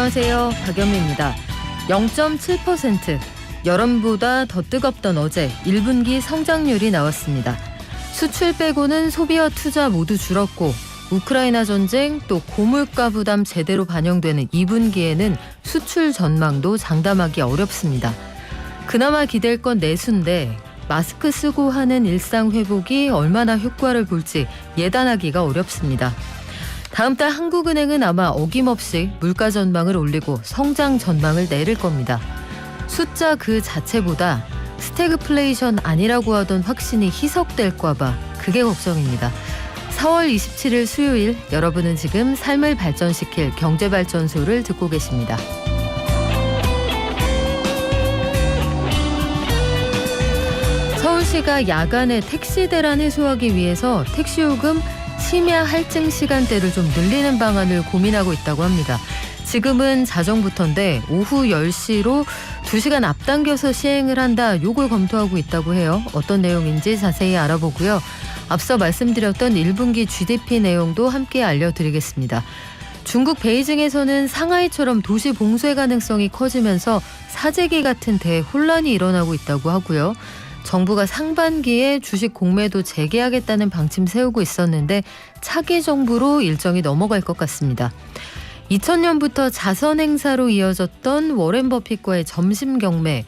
안녕하세요. 박연미입니다. 0.7%. 여름보다 더 뜨겁던 어제 1분기 성장률이 나왔습니다. 수출 빼고는 소비와 투자 모두 줄었고 우크라이나 전쟁 또 고물가 부담 제대로 반영되는 2분기에는 수출 전망도 장담하기 어렵습니다. 그나마 기댈 건 내수인데 마스크 쓰고 하는 일상 회복이 얼마나 효과를 볼지 예단하기가 어렵습니다. 다음 달 한국은행은 아마 어김없이 물가 전망을 올리고 성장 전망을 내릴 겁니다. 숫자 그 자체보다 스태그플레이션 아니라고 하던 확신이 희석될까 봐 그게 걱정입니다. 4월 27일 수요일 여러분은 지금 삶을 발전시킬 경제발전소를 듣고 계십니다. 서울시가 야간에 택시 대란 해소하기 위해서 택시요금 심야 할증 시간대를 좀 늘리는 방안을 고민하고 있다고 합니다. 지금은 자정부터인데 오후 10시로 2시간 앞당겨서 시행을 한다. 요걸 검토하고 있다고 해요. 어떤 내용인지 자세히 알아보고요. 앞서 말씀드렸던 1분기 GDP 내용도 함께 알려드리겠습니다. 중국 베이징에서는 상하이처럼 도시 봉쇄 가능성이 커지면서 사재기 같은 대혼란이 일어나고 있다고 하고요. 정부가 상반기에 주식 공매도 재개하겠다는 방침 세우고 있었는데 차기 정부로 일정이 넘어갈 것 같습니다. 2000년부터 자선 행사로 이어졌던 워렌 버핏과의 점심 경매.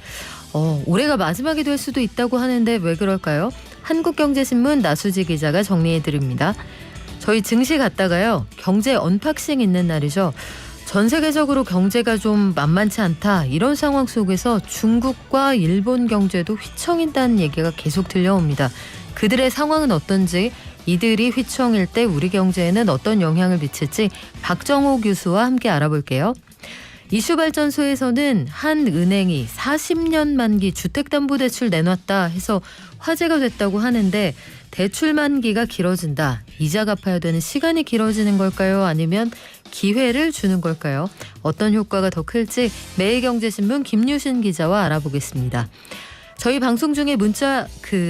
올해가 마지막이 될 수도 있다고 하는데 왜 그럴까요? 한국경제신문 나수지 기자가 정리해드립니다. 저희 증시 갔다가요. 경제 언박싱 있는 날이죠. 전 세계적으로 경제가 좀 만만치 않다. 이런 상황 속에서 중국과 일본 경제도 휘청인다는 얘기가 계속 들려옵니다. 그들의 상황은 어떤지, 이들이 휘청일 때 우리 경제에는 어떤 영향을 미칠지 박정호 교수와 함께 알아볼게요. 이슈발전소에서는 한 은행이 40년 만기 주택담보대출 내놨다 해서 화제가 됐다고 하는데 대출 만기가 길어진다. 이자 갚아야 되는 시간이 길어지는 걸까요? 아니면 기회를 주는 걸까요? 어떤 효과가 더 클지 매일경제신문 김유신 기자와 알아보겠습니다. 저희 방송 중에 문자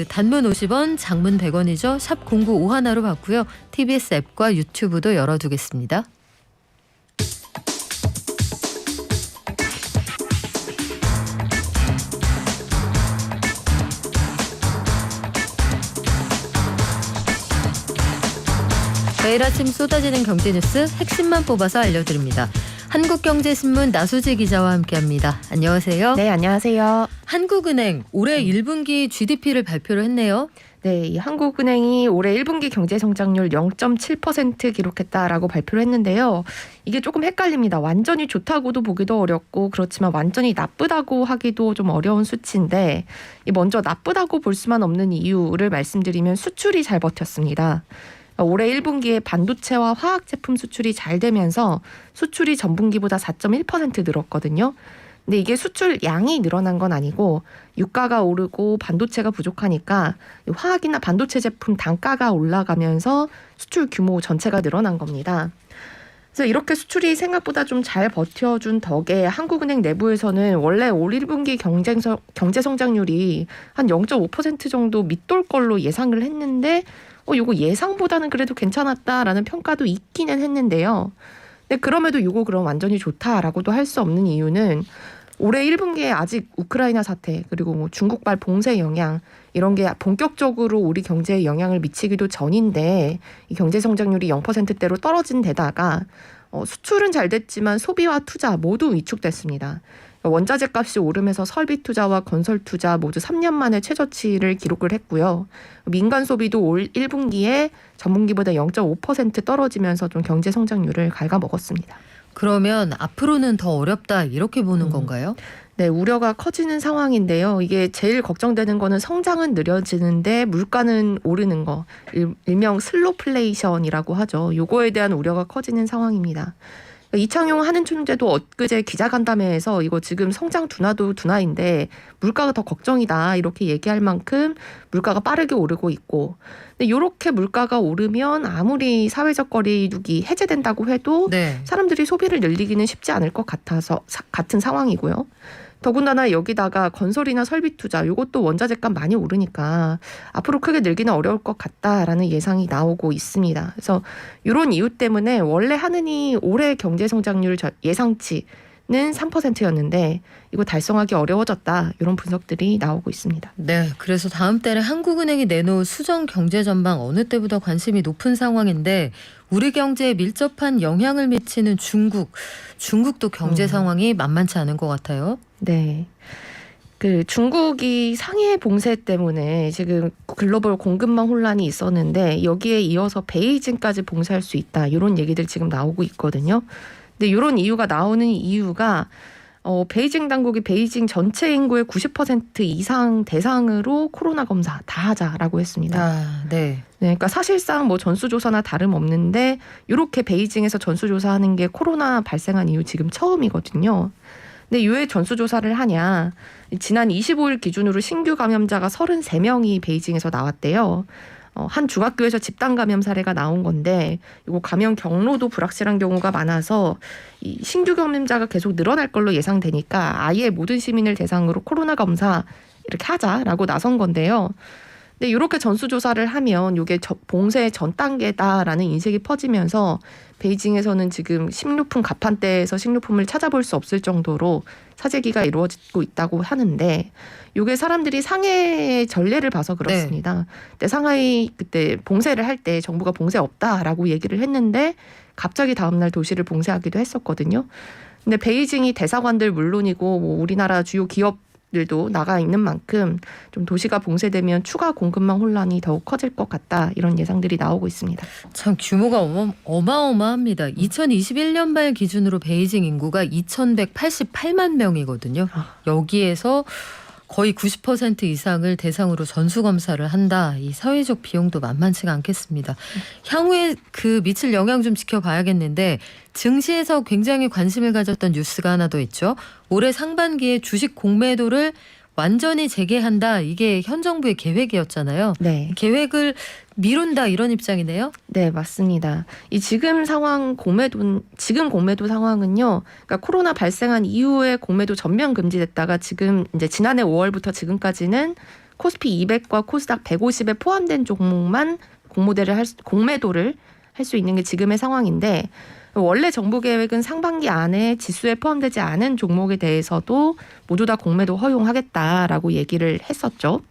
단문 50원, 장문 100원이죠. 샵 0951로 받고요. TBS 앱과 유튜브도 열어두겠습니다. 매일 아침 쏟아지는 경제뉴스 핵심만 뽑아서 알려드립니다. 한국경제신문 나수지 기자와 함께합니다. 안녕하세요. 네, 안녕하세요. 한국은행 올해 1분기 GDP를 발표를 했네요. 네, 이 한국은행이 올해 1분기 경제성장률 0.7% 기록했다라고 발표를 했는데요. 이게 조금 헷갈립니다. 완전히 좋다고도 보기도 어렵고 그렇지만 완전히 나쁘다고 하기도 좀 어려운 수치인데 먼저 나쁘다고 볼 수만 없는 이유를 말씀드리면 수출이 잘 버텼습니다. 올해 1분기에 반도체와 화학제품 수출이 잘 되면서 수출이 전분기보다 4.1% 늘었거든요. 근데 이게 수출 양이 늘어난 건 아니고 유가가 오르고 반도체가 부족하니까 화학이나 반도체 제품 단가가 올라가면서 수출 규모 전체가 늘어난 겁니다. 그래서 이렇게 수출이 생각보다 좀 잘 버텨준 덕에 한국은행 내부에서는 원래 올 1분기 경제 성장률이 한 0.5% 정도 밑돌 걸로 예상을 했는데 이거 예상보다는 그래도 괜찮았다라는 평가도 있기는 했는데요. 근데 그럼에도 이거 그럼 완전히 좋다라고도 할 수 없는 이유는 올해 1분기에 아직 우크라이나 사태 그리고 중국발 봉쇄 영향 이런 게 본격적으로 우리 경제에 영향을 미치기도 전인데 이 경제 성장률이 0%대로 떨어진 데다가 수출은 잘 됐지만 소비와 투자 모두 위축됐습니다. 원자재 값이 오르면서 설비 투자와 건설 투자 모두 3년 만에 최저치를 기록을 했고요. 민간 소비도 올 1분기에 전분기보다 0.5% 떨어지면서 좀 경제 성장률을 갉아먹었습니다. 그러면 앞으로는 더 어렵다 이렇게 보는 건가요? 네, 우려가 커지는 상황인데요. 이게 제일 걱정되는 거는 성장은 느려지는데 물가는 오르는 거, 일명 슬로플레이션이라고 하죠. 요거에 대한 우려가 커지는 상황입니다. 이창용 한은총재도 엊그제 기자간담회에서 이거 지금 성장 둔화도 둔화인데 물가가 더 걱정이다 이렇게 얘기할 만큼 물가가 빠르게 오르고 있고 근데 이렇게 물가가 오르면 아무리 사회적 거리두기 해제된다고 해도 사람들이 소비를 늘리기는 쉽지 않을 것 같은 상황이고요. 더군다나 여기다가 건설이나 설비 투자 이것도 원자재값 많이 오르니까 앞으로 크게 늘기는 어려울 것 같다라는 예상이 나오고 있습니다. 그래서 이런 이유 때문에 원래 하느니 올해 경제 성장률 예상치 는 3%였는데 이거 달성하기 어려워졌다. 이런 분석들이 나오고 있습니다. 네, 그래서 다음 달에 한국은행이 내놓을 수정 경제 전망 어느 때보다 관심이 높은 상황인데 우리 경제에 밀접한 영향을 미치는 중국도 경제 상황이 만만치 않은 것 같아요. 네. 그 중국이 상해 봉쇄 때문에 지금 글로벌 공급망 혼란이 있었는데 여기에 이어서 베이징까지 봉쇄할 수 있다. 이런 얘기들 지금 나오고 있거든요. 근데 이런 이유가 나오는 이유가 베이징 당국이 베이징 전체 인구의 90% 이상 대상으로 코로나 검사 다 하자라고 했습니다. 아, 네. 네, 그러니까 사실상 뭐 전수조사나 다름없는데 이렇게 베이징에서 전수조사하는 게 코로나 발생한 이후 지금 처음이거든요. 근데 왜 전수조사를 하냐. 지난 25일 기준으로 신규 감염자가 33명이 베이징에서 나왔대요. 한 중학교에서 집단 감염 사례가 나온 건데 이거 감염 경로도 불확실한 경우가 많아서 이 신규 감염자가 계속 늘어날 걸로 예상되니까 아예 모든 시민을 대상으로 코로나 검사 이렇게 하자라고 나선 건데요. 근데 이렇게 전수조사를 하면 이게 봉쇄 전 단계다라는 인식이 퍼지면서 베이징에서는 지금 식료품 가판대에서 식료품을 찾아볼 수 없을 정도로 사재기가 이루어지고 있다고 하는데 이게 사람들이 상해의 전례를 봐서 그렇습니다. 네. 근데 상하이 그때 봉쇄를 할 때 정부가 봉쇄 없다라고 얘기를 했는데 갑자기 다음날 도시를 봉쇄하기도 했었거든요. 근데 베이징이 대사관들 물론이고 뭐 우리나라 주요 기업들도 나가 있는 만큼 좀 도시가 봉쇄되면 추가 공급망 혼란이 더욱 커질 것 같다. 이런 예상들이 나오고 있습니다. 참 규모가 어마어마합니다. 2021년 말 기준으로 베이징 인구가 2,188만 명이거든요. 여기에서 거의 90% 이상을 대상으로 전수검사를 한다. 이 사회적 비용도 만만치가 않겠습니다. 향후에 그 미칠 영향 좀 지켜봐야겠는데 증시에서 굉장히 관심을 가졌던 뉴스가 하나 더 있죠. 올해 상반기에 주식 공매도를 완전히 재개한다. 이게 현 정부의 계획이었잖아요. 네. 계획을 미룬다 이런 입장이네요. 네, 맞습니다. 이 지금 공매도 상황은요. 그러니까 코로나 발생한 이후에 공매도 전면 금지됐다가 지금 이제 지난해 5월부터 지금까지는 코스피 200과 코스닥 150에 포함된 종목만 공매도를 할 수 있는 게 지금의 상황인데 원래 정부 계획은 상반기 안에 지수에 포함되지 않은 종목에 대해서도 모두 다 공매도 허용하겠다라고 얘기를 했었죠.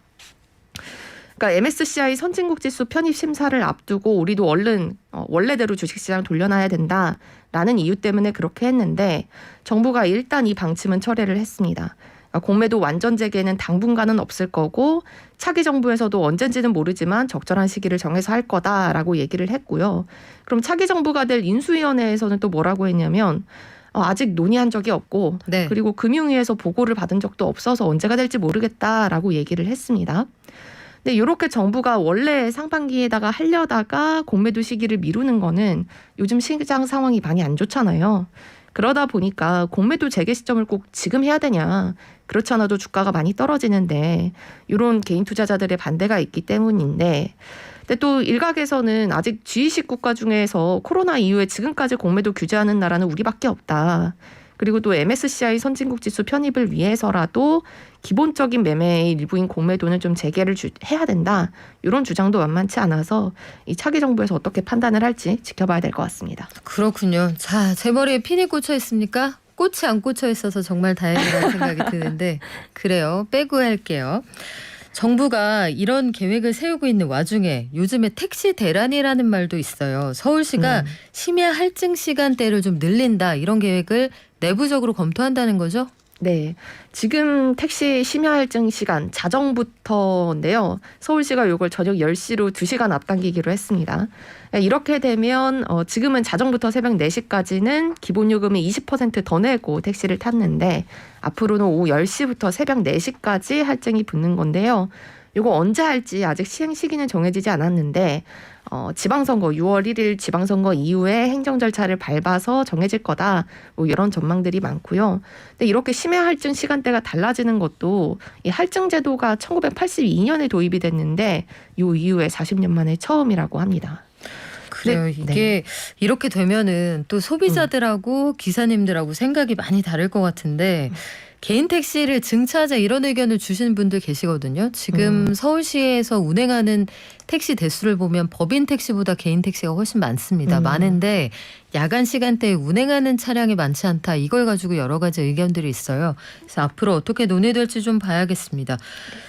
그러니까 MSCI 선진국 지수 편입 심사를 앞두고 우리도 얼른 원래대로 주식시장 돌려놔야 된다라는 이유 때문에 그렇게 했는데 정부가 일단 이 방침은 철회를 했습니다. 그러니까 공매도 완전 재개는 당분간은 없을 거고 차기 정부에서도 언젠지는 모르지만 적절한 시기를 정해서 할 거다라고 얘기를 했고요. 그럼 차기 정부가 될 인수위원회에서는 또 뭐라고 했냐면 아직 논의한 적이 없고 네. 그리고 금융위에서 보고를 받은 적도 없어서 언제가 될지 모르겠다라고 얘기를 했습니다. 근데 이렇게 정부가 원래 상반기에다가 하려다가 공매도 시기를 미루는 거는 요즘 시장 상황이 많이 안 좋잖아요. 그러다 보니까 공매도 재개 시점을 꼭 지금 해야 되냐. 그렇지 않아도 주가가 많이 떨어지는데 이런 개인 투자자들의 반대가 있기 때문인데 근데 또 일각에서는 아직 G20 국가 중에서 코로나 이후에 지금까지 공매도 규제하는 나라는 우리밖에 없다. 그리고 또 MSCI 선진국 지수 편입을 위해서라도 기본적인 매매의 일부인 공매도는 좀 재개를 해야 된다. 이런 주장도 만만치 않아서 이 차기 정부에서 어떻게 판단을 할지 지켜봐야 될 것 같습니다. 그렇군요. 자, 제 머리에 핀이 꽂혀 있습니까? 꽃이 안 꽂혀 있어서 정말 다행이라는 생각이 드는데 그래요. 빼고 할게요. 정부가 이런 계획을 세우고 있는 와중에 요즘에 택시 대란이라는 말도 있어요. 서울시가 심야 할증 시간대를 좀 늘린다 이런 계획을 내부적으로 검토한다는 거죠? 네. 지금 택시 심야 할증 시간 자정부터인데요. 서울시가 이걸 저녁 10시로 2시간 앞당기기로 했습니다. 이렇게 되면 지금은 자정부터 새벽 4시까지는 기본 요금이 20% 더 내고 택시를 탔는데 앞으로는 오후 10시부터 새벽 4시까지 할증이 붙는 건데요. 이거 언제 할지 아직 시행 시기는 정해지지 않았는데 지방선거 6월 1일 지방선거 이후에 행정 절차를 밟아서 정해질 거다. 뭐 이런 전망들이 많고요. 근데 이렇게 심야 할증 시간대가 달라지는 것도 이 할증 제도가 1982년에 도입이 됐는데 이 이후에 40년 만에 처음이라고 합니다. 그래요. 이게 이렇게 되면은 또 소비자들하고 기사님들하고 생각이 많이 다를 것 같은데 개인 택시를 증차하자 이런 의견을 주시는 분들 계시거든요. 지금 서울시에서 운행하는 택시 대수를 보면 법인 택시보다 개인 택시가 훨씬 많습니다. 많은데 야간 시간대에 운행하는 차량이 많지 않다. 이걸 가지고 여러 가지 의견들이 있어요. 그래서 앞으로 어떻게 논의될지 좀 봐야겠습니다.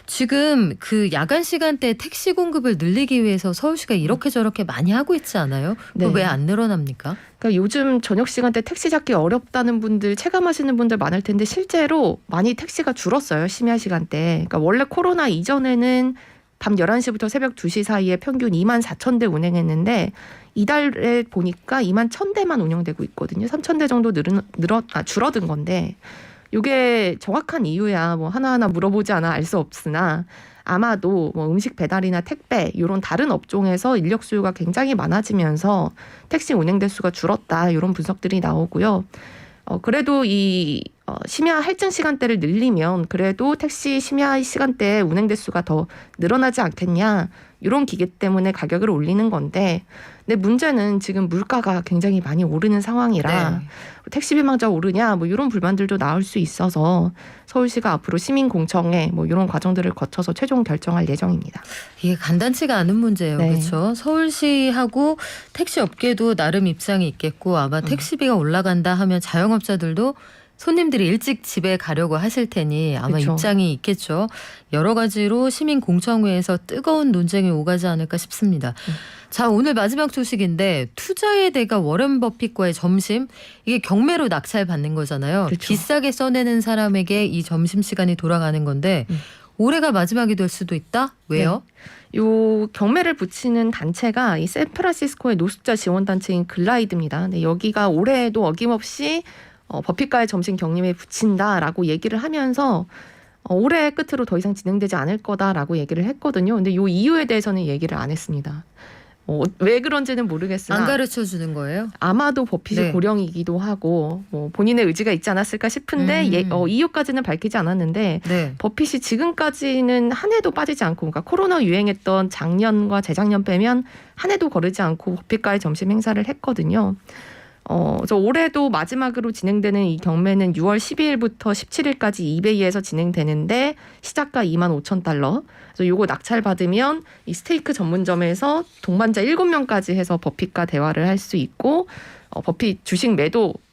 지금 그 야간 시간대에 택시 공급을 늘리기 위해서 서울시가 이렇게 저렇게 많이 하고 있지 않아요? 네. 왜 안 늘어납니까? 그러니까 요즘 저녁 시간대 택시 잡기 어렵다는 분들, 체감하시는 분들 많을 텐데 실제로 많이 택시가 줄었어요. 심야 시간대. 그러니까 원래 코로나 이전에는 밤 11시부터 새벽 2시 사이에 평균 2만 4천 대 운행했는데 이달에 보니까 2만 1,000대만 운영되고 있거든요. 3,000대 정도 줄어든 건데 이게 정확한 이유야 뭐 하나하나 물어보지 않아 알 수 없으나 아마도 뭐 음식 배달이나 택배 이런 다른 업종에서 인력 수요가 굉장히 많아지면서 택시 운행 대수가 줄었다 이런 분석들이 나오고요. 그래도 이 심야 할증 시간대를 늘리면 그래도 택시 심야 시간대에 운행 대수가 더 늘어나지 않겠냐 이런 기계 때문에 가격을 올리는 건데 근데 문제는 지금 물가가 굉장히 많이 오르는 상황이라 네. 택시비 마저 오르냐 뭐 이런 불만들도 나올 수 있어서 서울시가 앞으로 시민공청회 뭐 이런 과정들을 거쳐서 최종 결정할 예정입니다. 이게 간단치가 않은 문제예요. 네. 그렇죠? 서울시하고 택시 업계도 나름 입장이 있겠고 아마 택시비가 올라간다 하면 자영업자들도 손님들이 일찍 집에 가려고 하실 테니 아마 그쵸. 입장이 있겠죠. 여러 가지로 시민공청회에서 뜨거운 논쟁이 오가지 않을까 싶습니다. 자, 오늘 마지막 소식인데 투자의 대가 워렌 버핏과의 점심 이게 경매로 낙찰받는 거잖아요. 그렇죠. 비싸게 써내는 사람에게 이 점심시간이 돌아가는 건데 올해가 마지막이 될 수도 있다? 왜요? 요 경매를 붙이는 단체가 이 샌프란시스코의 노숙자 지원 단체인 글라이드입니다. 근데 여기가 올해에도 어김없이 버핏과의 점심 경매에 붙인다라고 얘기를 하면서 올해 끝으로 더 이상 진행되지 않을 거다라고 얘기를 했거든요. 근데 요 이유에 대해서는 얘기를 안 했습니다. 왜 그런지는 모르겠으나 안 가르쳐 주는 거예요? 아마도 버핏이 네. 고령이기도 하고 뭐 본인의 의지가 있지 않았을까 싶은데 이유까지는 밝히지 않았는데 네. 버핏이 지금까지는 한 해도 빠지지 않고 그러니까 코로나 유행했던 작년과 재작년 빼면 한 해도 거르지 않고 버핏과의 점심 행사를 했거든요. 그래서 올해도 마지막으로 진행되는 이 경매는 6월 12일부터 17일까지 이베이에서 진행되는데 시작가 25,000달러. 그래서 요거 낙찰 받으면 이 스테이크 전문점에서 동반자 7명까지 해서 버핏과 대화를 할 수 있고 버핏 주식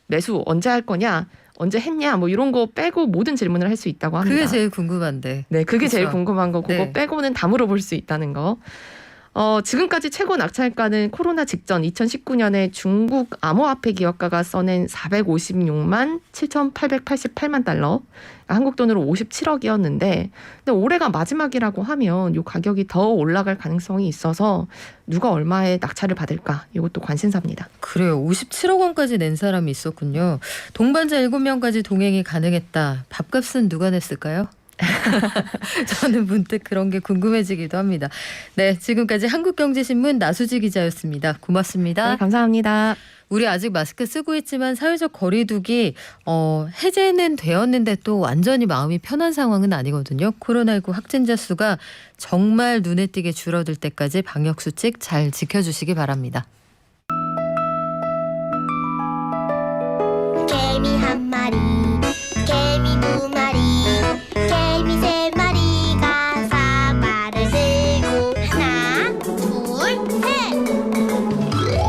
매수 언제 할 거냐? 언제 했냐? 뭐 이런 거 빼고 모든 질문을 할 수 있다고 합니다. 그게 제일 궁금한데. 네, 그게 제일 그렇죠. 궁금한 거. 그거 네. 빼고는 다 물어볼 수 있다는 거. 지금까지 최고 낙찰가는 코로나 직전 2019년에 중국 암호화폐 기업가가 써낸 456만 7,888만 달러, 그러니까 한국 돈으로 57억이었는데, 근데 올해가 마지막이라고 하면 이 가격이 더 올라갈 가능성이 있어서 누가 얼마에 낙찰을 받을까? 이것도 관심사입니다. 그래요. 57억 원까지 낸 사람이 있었군요. 동반자 7명까지 동행이 가능했다. 밥값은 누가 냈을까요? 저는 문득 그런 게 궁금해지기도 합니다. 네, 지금까지 한국경제신문 나수지 기자였습니다. 고맙습니다. 네, 감사합니다. 우리 아직 마스크 쓰고 있지만 사회적 거리두기 해제는 되었는데 또 완전히 마음이 편한 상황은 아니거든요. 코로나19 확진자 수가 정말 눈에 띄게 줄어들 때까지 방역수칙 잘 지켜주시기 바랍니다. 개미 한 마리, 개미 두 마리, 개미 세 마리가 사과를 들고 하나, 둘, 셋.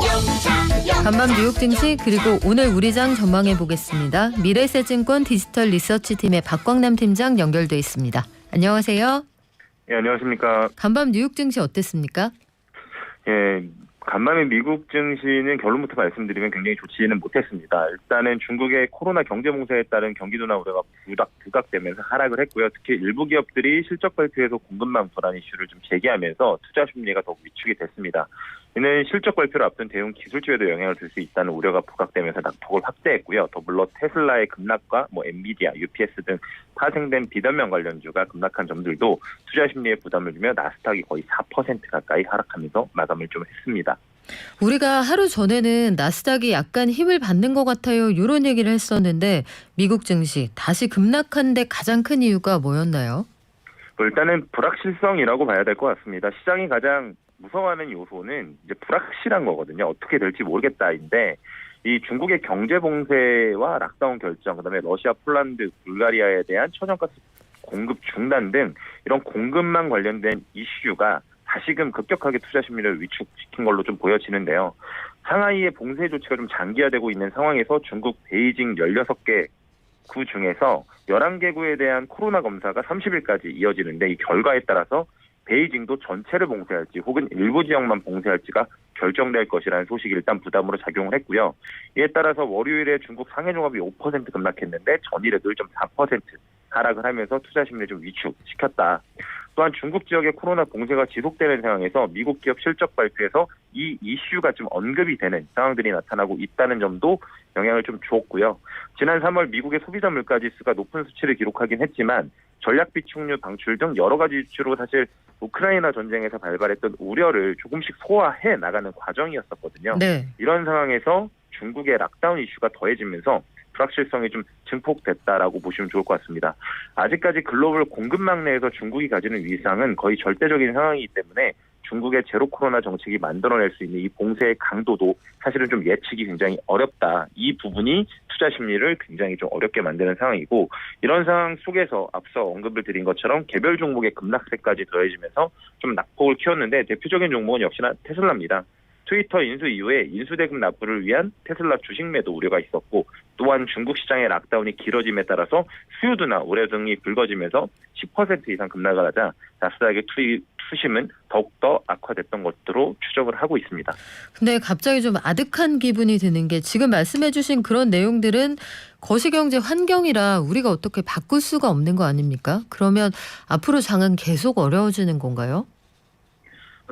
영차 간밤 뉴욕 증시 그리고 오늘 우리장 전망해 보겠습니다. 미래에셋증권 디지털 리서치팀의 박광남 팀장 연결돼 있습니다. 안녕하세요. 예, 안녕하십니까. 간밤 뉴욕 증시 어땠습니까? 예, 간밤에 미국 증시는 결론부터 말씀드리면 굉장히 좋지는 못했습니다. 일단은 중국의 코로나 경제 봉쇄에 따른 경기도나 우려가 부각되면서 하락을 했고요. 특히 일부 기업들이 실적 발표에서 공급망 불안 이슈를 좀 제기하면서 투자 심리가 더욱 위축이 됐습니다. 이는 실적 발표를 앞둔 대형 기술주에도 영향을 줄 수 있다는 우려가 부각되면서 낙폭을 확대했고요. 더불어 테슬라의 급락과 엔비디아, UPS 등 파생된 비단면 관련주가 급락한 점들도 투자 심리에 부담을 주며 나스닥이 거의 4% 가까이 하락하면서 마감을 좀 했습니다. 우리가 하루 전에는 나스닥이 약간 힘을 받는 것 같아요. 이런 얘기를 했었는데 미국 증시 다시 급락한 데 가장 큰 이유가 뭐였나요? 일단은 불확실성이라고 봐야 될 것 같습니다. 시장이 가장 무서워하는 요소는 이제 불확실한 거거든요. 어떻게 될지 모르겠다인데 이 중국의 경제 봉쇄와 락다운 결정, 그다음에 러시아, 폴란드, 불가리아에 대한 천연가스 공급 중단 등 이런 공급망 관련된 이슈가 다시금 급격하게 투자 심리를 위축시킨 걸로 좀 보여지는데요. 상하이의 봉쇄 조치가 좀 장기화되고 있는 상황에서 중국 베이징 16개 구 중에서 11개구에 대한 코로나 검사가 30일까지 이어지는데 이 결과에 따라서 베이징도 전체를 봉쇄할지 혹은 일부 지역만 봉쇄할지가 결정될 것이라는 소식이 일단 부담으로 작용을 했고요. 이에 따라서 월요일에 중국 상해종합이 5% 급락했는데 전일에도 1.4% 하락을 하면서 투자 심리를 좀 위축시켰다. 또한 중국 지역의 코로나 봉쇄가 지속되는 상황에서 미국 기업 실적 발표에서 이 이슈가 좀 언급이 되는 상황들이 나타나고 있다는 점도 영향을 좀 주었고요. 지난 3월 미국의 소비자 물가지수가 높은 수치를 기록하긴 했지만 전략 비축류 방출 등 여러 가지 이슈로 사실 우크라이나 전쟁에서 발발했던 우려를 조금씩 소화해 나가는 과정이었었거든요. 네. 이런 상황에서 중국의 락다운 이슈가 더해지면서 불확실성이 좀 증폭됐다라고 보시면 좋을 것 같습니다. 아직까지 글로벌 공급망 내에서 중국이 가지는 위상은 거의 절대적인 상황이기 때문에 중국의 제로 코로나 정책이 만들어낼 수 있는 이 봉쇄의 강도도 사실은 좀 예측이 굉장히 어렵다. 이 부분이 투자 심리를 굉장히 좀 어렵게 만드는 상황이고 이런 상황 속에서 앞서 언급을 드린 것처럼 개별 종목의 급락세까지 더해지면서 좀 낙폭을 키웠는데 대표적인 종목은 역시나 테슬라입니다. 트위터 인수 이후에 인수대금 납부를 위한 테슬라 주식 매도 우려가 있었고 또한 중국 시장의 락다운이 길어짐에 따라서 수요도나 우려 등이 불거지면서 10% 이상 급락을 하자 나스닥의 투심은 더욱더 악화됐던 것으로 추정을 하고 있습니다. 근데 갑자기 좀 아득한 기분이 드는 게 지금 말씀해 주신 그런 내용들은 거시경제 환경이라 우리가 어떻게 바꿀 수가 없는 거 아닙니까? 그러면 앞으로 장은 계속 어려워지는 건가요?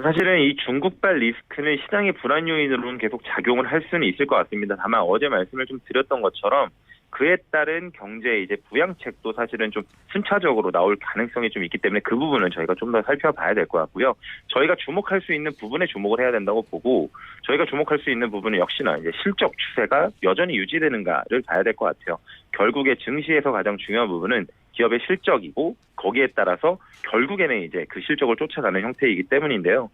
사실은 이 중국발 리스크는 시장의 불안 요인으로는 계속 작용을 할 수는 있을 것 같습니다. 다만 어제 말씀을 좀 드렸던 것처럼 그에 따른 경제 이제 부양책도 사실은 좀 순차적으로 나올 가능성이 좀 있기 때문에 그 부분은 저희가 좀 더 살펴봐야 될 것 같고요. 저희가 주목할 수 있는 부분에 주목을 해야 된다고 보고 저희가 주목할 수 있는 부분은 역시나 이제 실적 추세가 여전히 유지되는가를 봐야 될 것 같아요. 결국에 증시에서 가장 중요한 부분은 기업의 실적이고 거기에 따라서 결국에는 이제 그 실적을 쫓아가는 형태이기 때문인데요.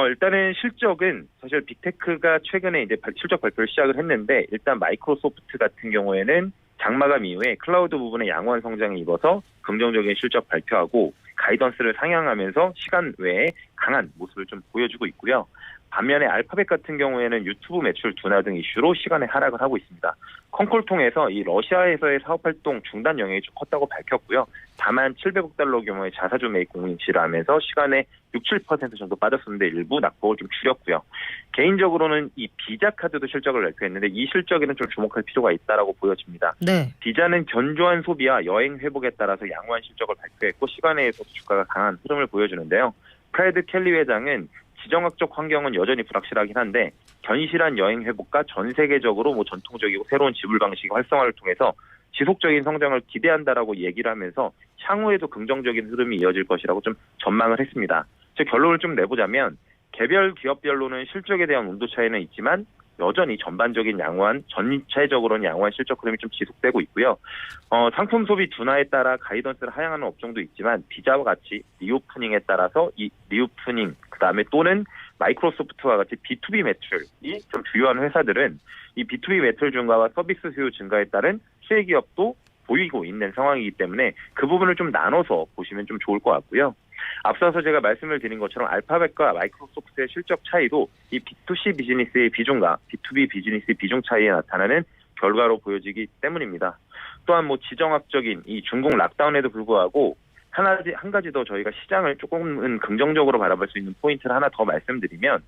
일단은 실적은 사실 빅테크가 최근에 이제 실적 발표를 시작을 했는데 일단 마이크로소프트 같은 경우에는 장마감 이후에 클라우드 부분의 양호한 성장에 입어서 긍정적인 실적 발표하고 가이던스를 상향하면서 시간 외에 강한 모습을 좀 보여주고 있고요. 반면에 알파벳 같은 경우에는 유튜브 매출 둔화 등 이슈로 시간에 하락을 하고 있습니다. 콩콜 통해서 이 러시아에서의 사업 활동 중단 영향이 좀 컸다고 밝혔고요. 다만 700억 달러 규모의 자사주 매입 공인치를 하면서 시간에 6, 7% 정도 빠졌었는데 일부 낙폭을 좀 줄였고요. 개인적으로는 이 비자 카드도 실적을 발표했는데 이 실적에는 좀 주목할 필요가 있다라고 보여집니다. 네. 비자는 견조한 소비와 여행 회복에 따라서 양호한 실적을 발표했고 시간에서도 주가가 강한 흐름을 보여주는데요. 프레드 켈리 회장은 지정학적 환경은 여전히 불확실하긴 한데 견실한 여행 회복과 전 세계적으로 전통적이고 새로운 지불 방식 활성화를 통해서 지속적인 성장을 기대한다라고 얘기를 하면서 향후에도 긍정적인 흐름이 이어질 것이라고 좀 전망을 했습니다. 즉 결론을 좀 내보자면 개별 기업별로는 실적에 대한 온도 차이는 있지만 여전히 전반적인 양호한 전체적으로는 양호한 실적 흐름이 좀 지속되고 있고요. 상품 소비 둔화에 따라 가이던스를 하향하는 업종도 있지만 비자와 같이 리오프닝에 따라서 이 리오프닝 그다음에 또는 마이크로소프트와 같이 B2B 매출이 좀 주요한 회사들은 이 B2B 매출 증가와 서비스 수요 증가에 따른 수혜 기업도 보이고 있는 상황이기 때문에 그 부분을 좀 나눠서 보시면 좀 좋을 것 같고요. 앞서서 제가 말씀을 드린 것처럼 알파벳과 마이크로소프트의 실적 차이도 이 B2C 비즈니스의 비중과 B2B 비즈니스의 비중 차이에 나타나는 결과로 보여지기 때문입니다. 또한 지정학적인 이 중국 락다운에도 불구하고 한 가지 더 저희가 시장을 조금은 긍정적으로 바라볼 수 있는 포인트를 하나 더 말씀드리면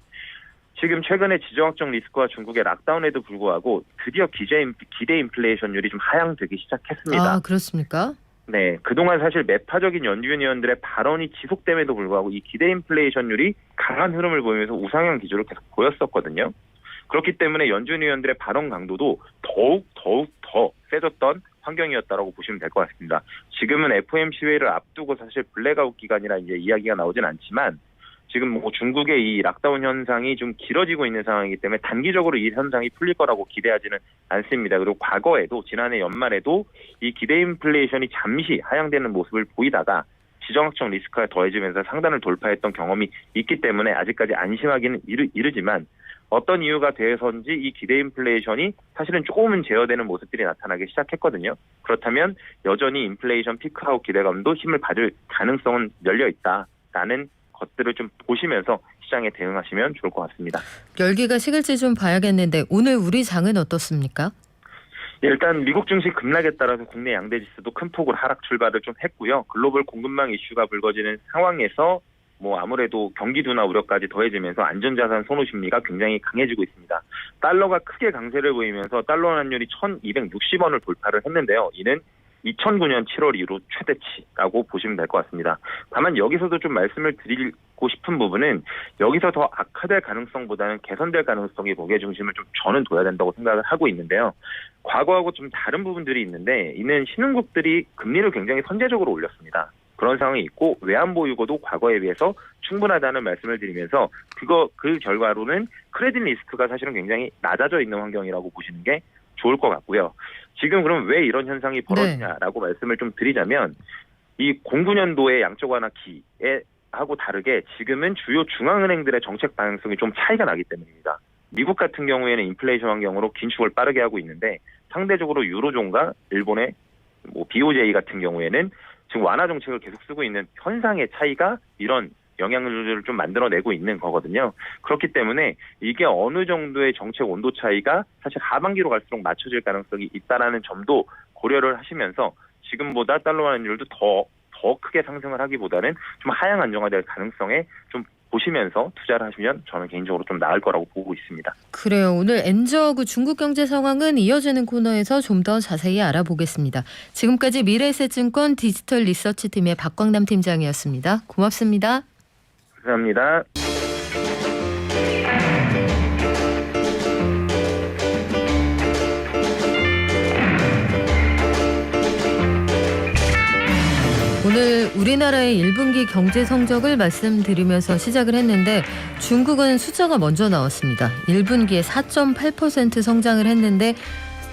지금 최근에 지정학적 리스크와 중국의 락다운에도 불구하고 드디어 기대 인플레이션율이 좀 하향되기 시작했습니다. 아, 그렇습니까? 네, 그동안 사실 매파적인 연준 위원들의 발언이 지속됨에도 불구하고 이 기대 인플레이션율이 강한 흐름을 보이면서 우상향 기조를 계속 보였었거든요. 그렇기 때문에 연준 위원들의 발언 강도도 더욱 더 세졌던 환경이었다라고 보시면 될 것 같습니다. 지금은 FOMC 회의를 앞두고 사실 블랙아웃 기간이라 이제 이야기가 나오진 않지만 지금 중국의 이 락다운 현상이 좀 길어지고 있는 상황이기 때문에 단기적으로 이 현상이 풀릴 거라고 기대하지는 않습니다. 그리고 과거에도 지난해 연말에도 이 기대 인플레이션이 잠시 하향되는 모습을 보이다가 지정학적 리스크가 더해지면서 상단을 돌파했던 경험이 있기 때문에 아직까지 안심하기는 이르지만 어떤 이유가 돼서인지 이 기대 인플레이션이 사실은 조금은 제어되는 모습들이 나타나기 시작했거든요. 그렇다면 여전히 인플레이션 피크아웃 기대감도 힘을 받을 가능성은 열려 있다라는 것들을 좀 보시면서 시장에 대응하시면 좋을 것 같습니다. 열기가 식을지 좀 봐야겠는데 오늘 우리 장은 어떻습니까? 일단 미국 증시 급락에 따라서 국내 양대 지수도 큰 폭으로 하락 출발을 좀 했고요. 글로벌 공급망 이슈가 불거지는 상황에서 아무래도 경기둔화 우려까지 더해지면서 안전자산 선호 심리가 굉장히 강해지고 있습니다. 달러가 크게 강세를 보이면서 달러 환율이 1,260원을 돌파를 했는데요. 이는 2009년 7월 이후 최대치라고 보시면 될 것 같습니다. 다만 여기서도 좀 말씀을 드리고 싶은 부분은 여기서 더 악화될 가능성보다는 개선될 가능성이 무게중심을 좀 저는 둬야 된다고 생각을 하고 있는데요. 과거하고 좀 다른 부분들이 있는데 이는 신흥국들이 금리를 굉장히 선제적으로 올렸습니다. 그런 상황이 있고 외환보유고도 과거에 비해서 충분하다는 말씀을 드리면서 그 결과로는 크레딧 리스크가 사실은 굉장히 낮아져 있는 환경이라고 보시는 게 좋을 것 같고요. 지금 그럼 왜 이런 현상이 벌어지냐라고 말씀을 좀 드리자면 이 09년도의 양적 완화 기에 하고 다르게 지금은 주요 중앙은행들의 정책 방향성이 좀 차이가 나기 때문입니다. 미국 같은 경우에는 인플레이션 환경으로 긴축을 빠르게 하고 있는데 상대적으로 유로존과 일본의 BOJ 같은 경우에는 지금 완화 정책을 계속 쓰고 있는 현상의 차이가 이런 영향을 좀 만들어내고 있는 거거든요. 그렇기 때문에 이게 어느 정도의 정책 온도 차이가 사실 하반기로 갈수록 맞춰질 가능성이 있다라는 점도 고려를 하시면서 지금보다 달러 환율도 더 크게 상승을 하기보다는 좀 하향 안정화될 가능성에 좀 보시면서 투자를 하시면 저는 개인적으로 좀 나을 거라고 보고 있습니다. 그래요. 오늘 엔저그 중국 경제 상황은 이어지는 코너에서 좀 더 자세히 알아보겠습니다. 지금까지 미래에셋증권 디지털 리서치팀의 박광남 팀장이었습니다. 고맙습니다. 감사합니다. 오늘 우리나라의 1분기 경제 성적을 말씀드리면서 시작을 했는데 중국은 숫자가 먼저 나왔습니다. 1분기에 4.8% 성장을 했는데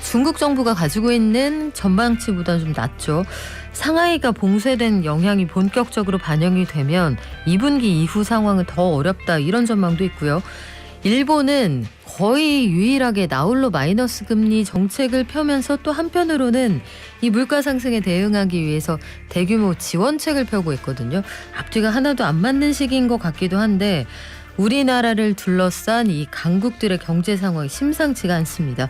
중국 정부가 가지고 있는 전망치보다 좀 낮죠. 상하이가 봉쇄된 영향이 본격적으로 반영이 되면 2분기 이후 상황은 더 어렵다 이런 전망도 있고요. 일본은 거의 유일하게 나홀로 마이너스 금리 정책을 펴면서 또 한편으로는 이 물가 상승에 대응하기 위해서 대규모 지원책을 펴고 있거든요. 앞뒤가 하나도 안 맞는 시기인 것 같기도 한데 우리나라를 둘러싼 이 강국들의 경제 상황이 심상치가 않습니다.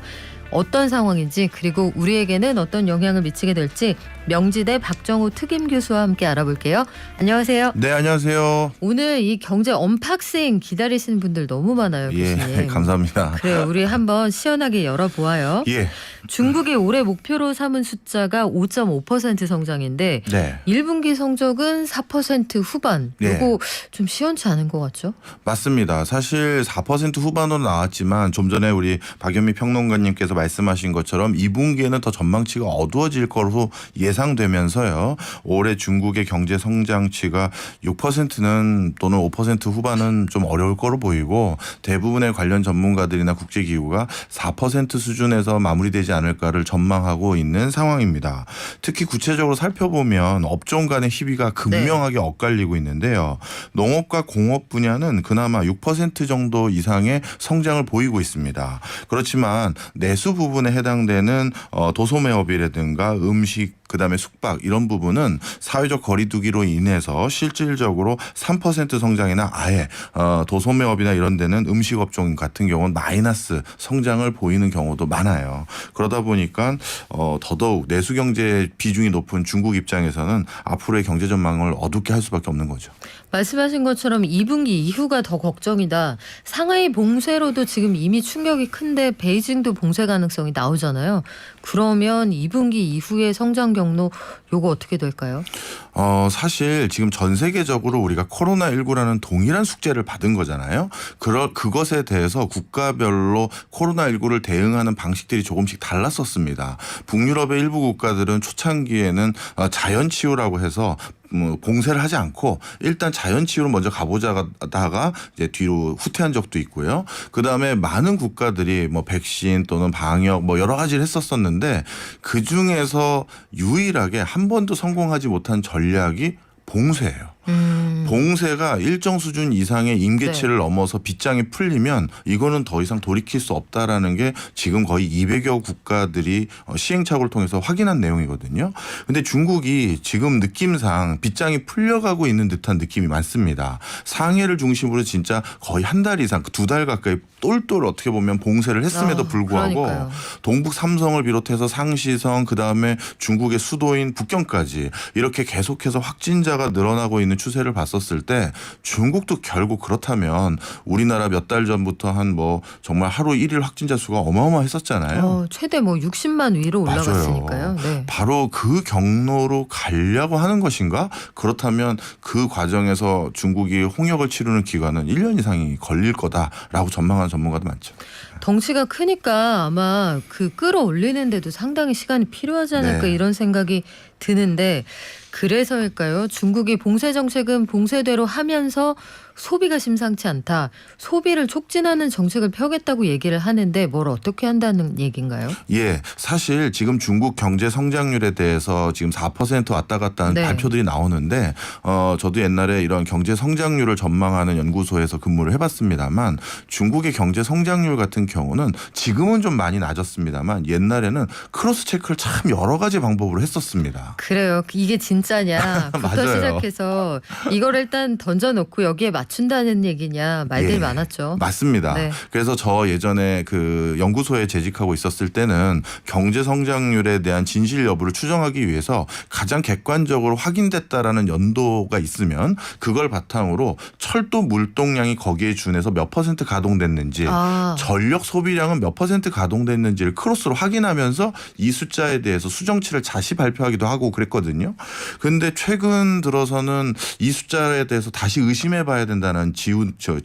어떤 상황인지 그리고 우리에게는 어떤 영향을 미치게 될지 명지대 박정호 특임 교수와 함께 알아볼게요. 안녕하세요. 네, 안녕하세요. 오늘 이 경제 언박싱 기다리시는 분들 너무 많아요, 교수님. 예, 감사합니다. 그래요. 우리 한번 시원하게 열어보아요. 예. 중국이 올해 목표로 삼은 숫자가 5.5% 성장인데 네. 1분기 성적은 4% 후반. 네. 이거 좀 시원치 않은 것 같죠? 맞습니다. 사실 4% 후반으로 나왔지만 좀 전에 우리 박연미 평론가님께서 말씀하신 것처럼 2분기에는 더 전망치가 어두워질 거로 예상되면서요. 올해 중국의 경제 성장치가 6%는 또는 5% 후반은 좀 어려울 거로 보이고 대부분의 관련 전문가들이나 국제기구가 4% 수준에서 마무리되지 않을까를 전망하고 있는 상황입니다. 특히 구체적으로 살펴보면 업종 간의 희비가 극명하게 엇갈리고 있는데요. 농업과 공업 분야는 그나마 6% 정도 이상의 성장을 보이고 있습니다. 그렇지만 내수 부분에 해당되는 도소매업이라든가 음식 그다음에 숙박 이런 부분은 사회적 거리두기로 인해서 실질적으로 3% 성장이나 아예 도소매업이나 이런 데는 음식업종 같은 경우는 마이너스 성장을 보이는 경우도 많아요. 그러다 보니까 더더욱 내수경제 비중이 높은 중국 입장에서는 앞으로의 경제 전망을 어둡게 할 수밖에 없는 거죠. 말씀하신 것처럼 2분기 이후가 더 걱정이다. 상하이 봉쇄로도 지금 이미 충격이 큰데 베이징도 봉쇄 가능성이 나오잖아요. 그러면 2분기 이후의 성장 경로 요거 어떻게 될까요? 사실 지금 전 세계적으로 우리가 코로나19라는 동일한 숙제를 받은 거잖아요. 그것에 대해서 국가별로 코로나19를 대응하는 방식들이 조금씩 달랐었습니다. 북유럽의 일부 국가들은 초창기에는 자연치유라고 해서 봉쇄를 하지 않고 일단 자연치유로 먼저 가보자다가 이제 뒤로 후퇴한 적도 있고요. 그 다음에 많은 국가들이 백신 또는 방역 여러 가지를 했었었는데 그 중에서 유일하게 한 번도 성공하지 못한 전략이 봉쇄예요. 봉쇄가 일정 수준 이상의 임계치를 넘어서 빗장이 풀리면 이거는 더 이상 돌이킬 수 없다라는 게 지금 거의 200여 국가들이 시행착오를 통해서 확인한 내용이거든요. 근데 중국이 지금 느낌상 빗장이 풀려가고 있는 듯한 느낌이 많습니다. 상해를 중심으로 진짜 거의 한 달 이상, 2달 가까이 똘똘 어떻게 보면 봉쇄를 했음에도 불구하고 그러니까요. 동북 삼성을 비롯해서 상시성 그다음에 중국의 수도인 북경까지 이렇게 계속해서 확진자가 늘어나고 있는 추세를 봤었을 때 중국도 결국 그렇다면 우리나라 몇 달 전부터 한 뭐 정말 하루 1일 확진자 수가 어마어마했었잖아요. 최대 뭐 60만 위로 올라갔으니까요. 네. 바로 그 경로로 가려고 하는 것인가? 그렇다면 그 과정에서 중국이 홍역을 치르는 기간은 1년 이상이 걸릴 거다라고 전망하는 전문가도 많죠. 덩치가 크니까 아마 그 끌어올리는데도 상당히 시간이 필요하지 않을까 네. 이런 생각이 드는데 그래서일까요? 중국이 봉쇄 정책은 봉쇄대로 하면서 소비가 심상치 않다. 소비를 촉진하는 정책을 펴겠다고 얘기를 하는데 뭘 어떻게 한다는 얘기인가요? 예, 사실 지금 중국 경제 성장률에 대해서 지금 4% 왔다 갔다 하는 네. 발표들이 나오는데 저도 옛날에 이런 경제 성장률을 전망하는 연구소에서 근무를 해봤습니다만 중국의 경제 성장률 같은 경우는 지금은 좀 많이 낮았습니다만 옛날에는 크로스 체크를 참 여러 가지 방법으로 했었습니다. 그래요. 이게 진짜냐부터 맞아요. 시작해서 이걸 일단 던져놓고 여기에 맞춘다는 얘기냐 말들이 예, 많았죠. 맞습니다. 네. 그래서 저 예전에 그 연구소에 재직하고 있었을 때는 경제 성장률에 대한 진실 여부를 추정하기 위해서 가장 객관적으로 확인됐다라는 연도가 있으면 그걸 바탕으로 철도 물동량이 거기에 준해서 몇 % 가동됐는지 전력 소비량은 몇 % 가동됐는지를 크로스로 확인하면서 이 숫자에 대해서 수정치를 다시 발표하기도 하고 그랬거든요. 그런데 최근 들어서는 이 숫자에 대해서 다시 의심해 봐야 된다는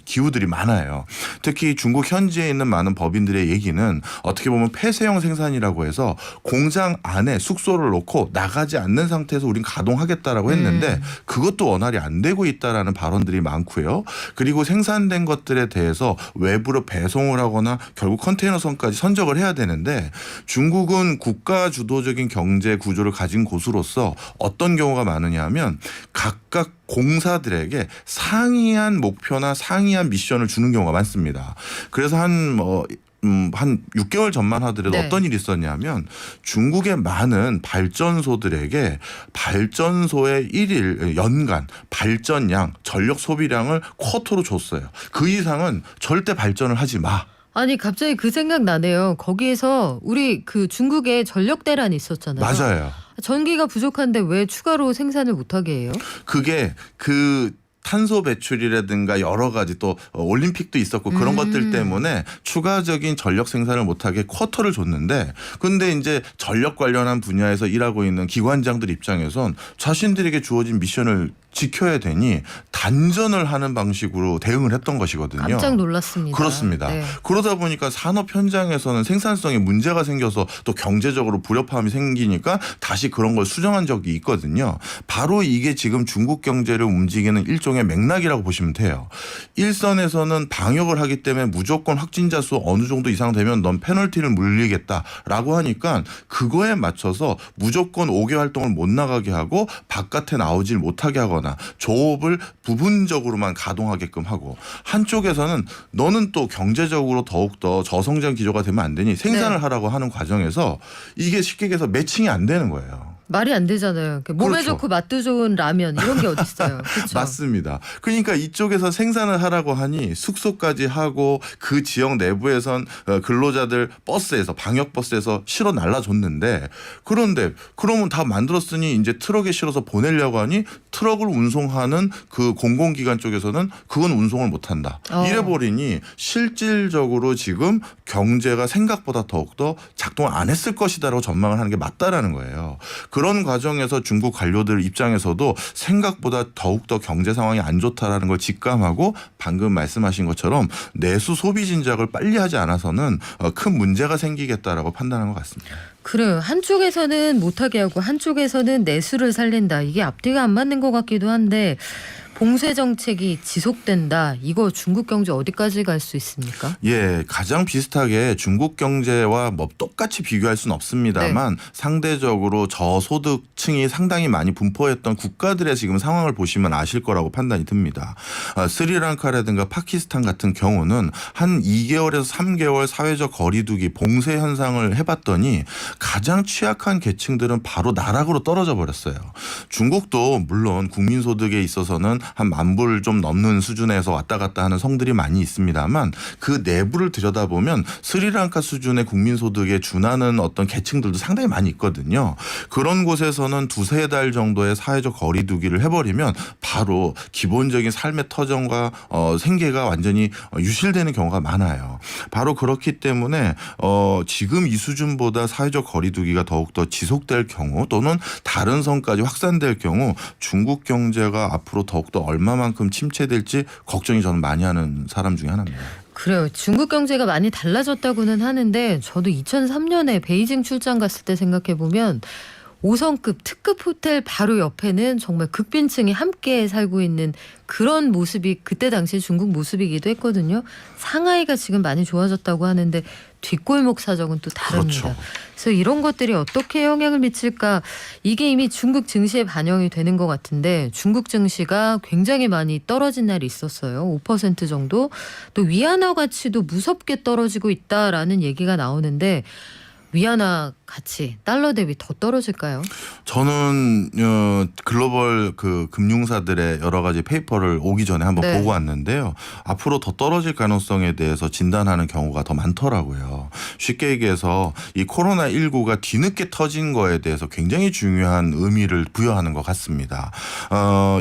기우들이 많아요. 특히 중국 현지에 있는 많은 법인들의 얘기는 어떻게 보면 폐쇄형 생산이라고 해서 공장 안에 숙소를 놓고 나가지 않는 상태에서 우린 가동하겠다라고 했는데 그것도 원활히 안 되고 있다라는 발언들이 많고요. 그리고 생산된 것들에 대해서 외부로 배송을 하거나 결국 컨테이너선까지 선적을 해야 되는데 중국은 국가 주도적인 경제 구조를 가진 곳으로서 어떤 경우가 많으냐 하면 각각 공사들에게 상이한 목표나 상이한 미션을 주는 경우가 많습니다. 그래서 한 6개월 전만 하더라도 네. 어떤 일이 있었냐면 중국의 많은 발전소들에게 발전소의 연간 발전량, 전력 소비량을 쿼터로 줬어요. 그 이상은 절대 발전을 하지 마. 아니 갑자기 그 생각 나네요. 거기에서 우리 그 중국에 전력 대란이 있었잖아요. 맞아요. 전기가 부족한데 왜 추가로 생산을 못하게 해요? 그게 탄소 배출이라든가 여러 가지 또 올림픽도 있었고 그런 것들 때문에 추가적인 전력 생산을 못하게 쿼터를 줬는데 근데 이제 전력 관련한 분야에서 일하고 있는 기관장들 입장에선 자신들에게 주어진 미션을 지켜야 되니 단전을 하는 방식으로 대응을 했던 것이거든요. 깜짝 놀랐습니다. 그렇습니다. 네. 그러다 보니까 산업 현장에서는 생산성에 문제가 생겨서 또 경제적으로 불협화음이 생기니까 다시 그런 걸 수정한 적이 있거든요. 바로 이게 지금 중국 경제를 움직이는 일종의 맥락이라고 보시면 돼요. 일선에서는 방역을 하기 때문에 무조건 확진자 수 어느 정도 이상 되면 넌 페널티를 물리겠다라고 하니까 그거에 맞춰서 무조건 5개 활동을 못 나가게 하고 바깥에 나오질 못하게 하거나 조업을 부분적으로만 가동하게끔 하고 한쪽에서는 너는 또 경제적으로 더욱더 저성장 기조가 되면 안 되니 생산을 네. 하라고 하는 과정에서 이게 쉽게 얘기해서 매칭이 안 되는 거예요. 말이 안 되잖아요. 몸에 그렇죠. 좋고 맛도 좋은 라면 이런 게 어디 있어요. 그렇죠? 맞습니다. 그러니까 이쪽에서 생산을 하라고 하니 숙소까지 하고 그 지역 내부에선 근로자들 버스에서 방역버스에서 실어 날라줬는데 그런데 그러면 다 만들었으니 이제 트럭에 실어서 보내려고 하니 트럭을 운송하는 그 공공기관 쪽에서는 그건 운송을 못한다. 이래버리니 실질적으로 지금 경제가 생각보다 더욱더 작동을 안 했을 것이다라고 전망을 하는 게 맞다라는 거예요. 그런 과정에서 중국 관료들 입장에서도 생각보다 더욱더 경제 상황이 안 좋다라는 걸 직감하고 방금 말씀하신 것처럼 내수 소비 진작을 빨리 하지 않아서는 큰 문제가 생기겠다라고 판단한 것 같습니다. 그래요. 한쪽에서는 못하게 하고 한쪽에서는 내수를 살린다. 이게 앞뒤가 안 맞는 것 같기도 한데 봉쇄 정책이 지속된다. 이거 중국 경제 어디까지 갈 수 있습니까? 예, 가장 비슷하게 중국 경제와 뭐 똑같이 비교할 수는 없습니다만 상대적으로 저소득층이 상당히 많이 분포했던 국가들의 지금 상황을 보시면 아실 거라고 판단이 듭니다. 스리랑카라든가 파키스탄 같은 경우는 한 2개월에서 3개월 사회적 거리두기 봉쇄 현상을 해봤더니 가장 취약한 계층들은 바로 나락으로 떨어져 버렸어요. 중국도 물론 국민소득에 있어서는 한 10,000불 좀 넘는 수준에서 왔다 갔다 하는 성들이 많이 있습니다만 그 내부를 들여다보면 스리랑카 수준의 국민소득에 준하는 어떤 계층들도 상당히 많이 있거든요. 그런 곳에서는 2-3달 정도의 사회적 거리두기를 해버리면 바로 기본적인 삶의 터전과 생계가 완전히 유실되는 경우가 많아요. 바로 그렇기 때문에 지금 이 수준보다 사회적 거리두기가 더욱더 지속될 경우 또는 다른 선까지 확산될 경우 중국 경제가 앞으로 더욱더 얼마만큼 침체될지 걱정이 저는 많이 하는 사람 중에 하나입니다. 그래요. 중국 경제가 많이 달라졌다고는 하는데 저도 2003년에 베이징 출장 갔을 때 생각해 보면 5성급 특급 호텔 바로 옆에는 정말 극빈층이 함께 살고 있는 그런 모습이 그때 당시 중국 모습이기도 했거든요. 상하이가 지금 많이 좋아졌다고 하는데 뒷골목 사정은 또 다릅니다. 그렇죠. 그래서 이런 것들이 어떻게 영향을 미칠까 이게 이미 중국 증시에 반영이 되는 것 같은데 중국 증시가 굉장히 많이 떨어진 날이 있었어요. 5% 정도. 또 위안화 가치도 무섭게 떨어지고 있다라는 얘기가 나오는데 위안화 가치 달러 대비 더 떨어질까요? 저는 글로벌 그 금융사들의 여러 가지 페이퍼를 오기 전에 한번 네. 보고 왔는데요. 앞으로 더 떨어질 가능성에 대해서 진단하는 경우가 더 많더라고요. 쉽게 얘기해서 이 코로나19가 뒤늦게 터진 거에 대해서 굉장히 중요한 의미를 부여하는 것 같습니다.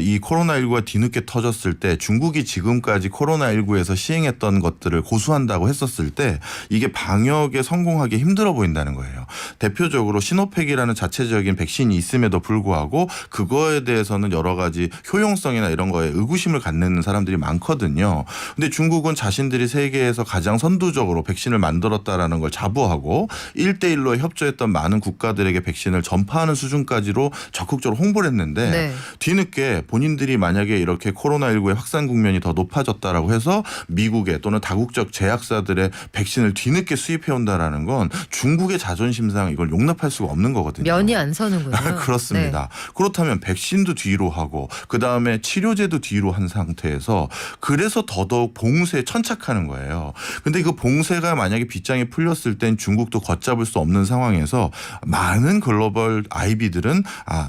이 코로나19가 뒤늦게 터졌을 때 중국이 지금까지 코로나19에서 시행했던 것들을 고수한다고 했었을 때 이게 방역에 성공하기 힘들어 보인다는 거예요. 대표적으로 시노팩이라는 자체적인 백신이 있음에도 불구하고 그거에 대해서는 여러 가지 효용성이나 이런 거에 의구심을 갖는 사람들이 많거든요. 근데 중국은 자신들이 세계에서 가장 선두적으로 백신을 만들었다라는 걸 자부하고 1대1로 협조했던 많은 국가들에게 백신을 전파하는 수준까지로 적극적으로 홍보를 했는데 네. 뒤늦게 본인들이 만약에 이렇게 코로나19의 확산 국면이 더 높아졌다라고 해서 미국의 또는 다국적 제약사들의 백신을 뒤늦게 수입해온다라는 건 중국의 자존심상 이걸 용납할 수가 없는 거거든요. 면이 안 서는군요. 그렇습니다. 그렇다면 백신도 뒤로 하고 그다음에 치료제도 뒤로 한 상태에서 그래서 더더욱 봉쇄에 천착하는 거예요. 근데 그 봉쇄가 만약에 빗장이 풀렸을 땐 중국도 걷잡을 수 없는 상황에서 많은 글로벌 IB들은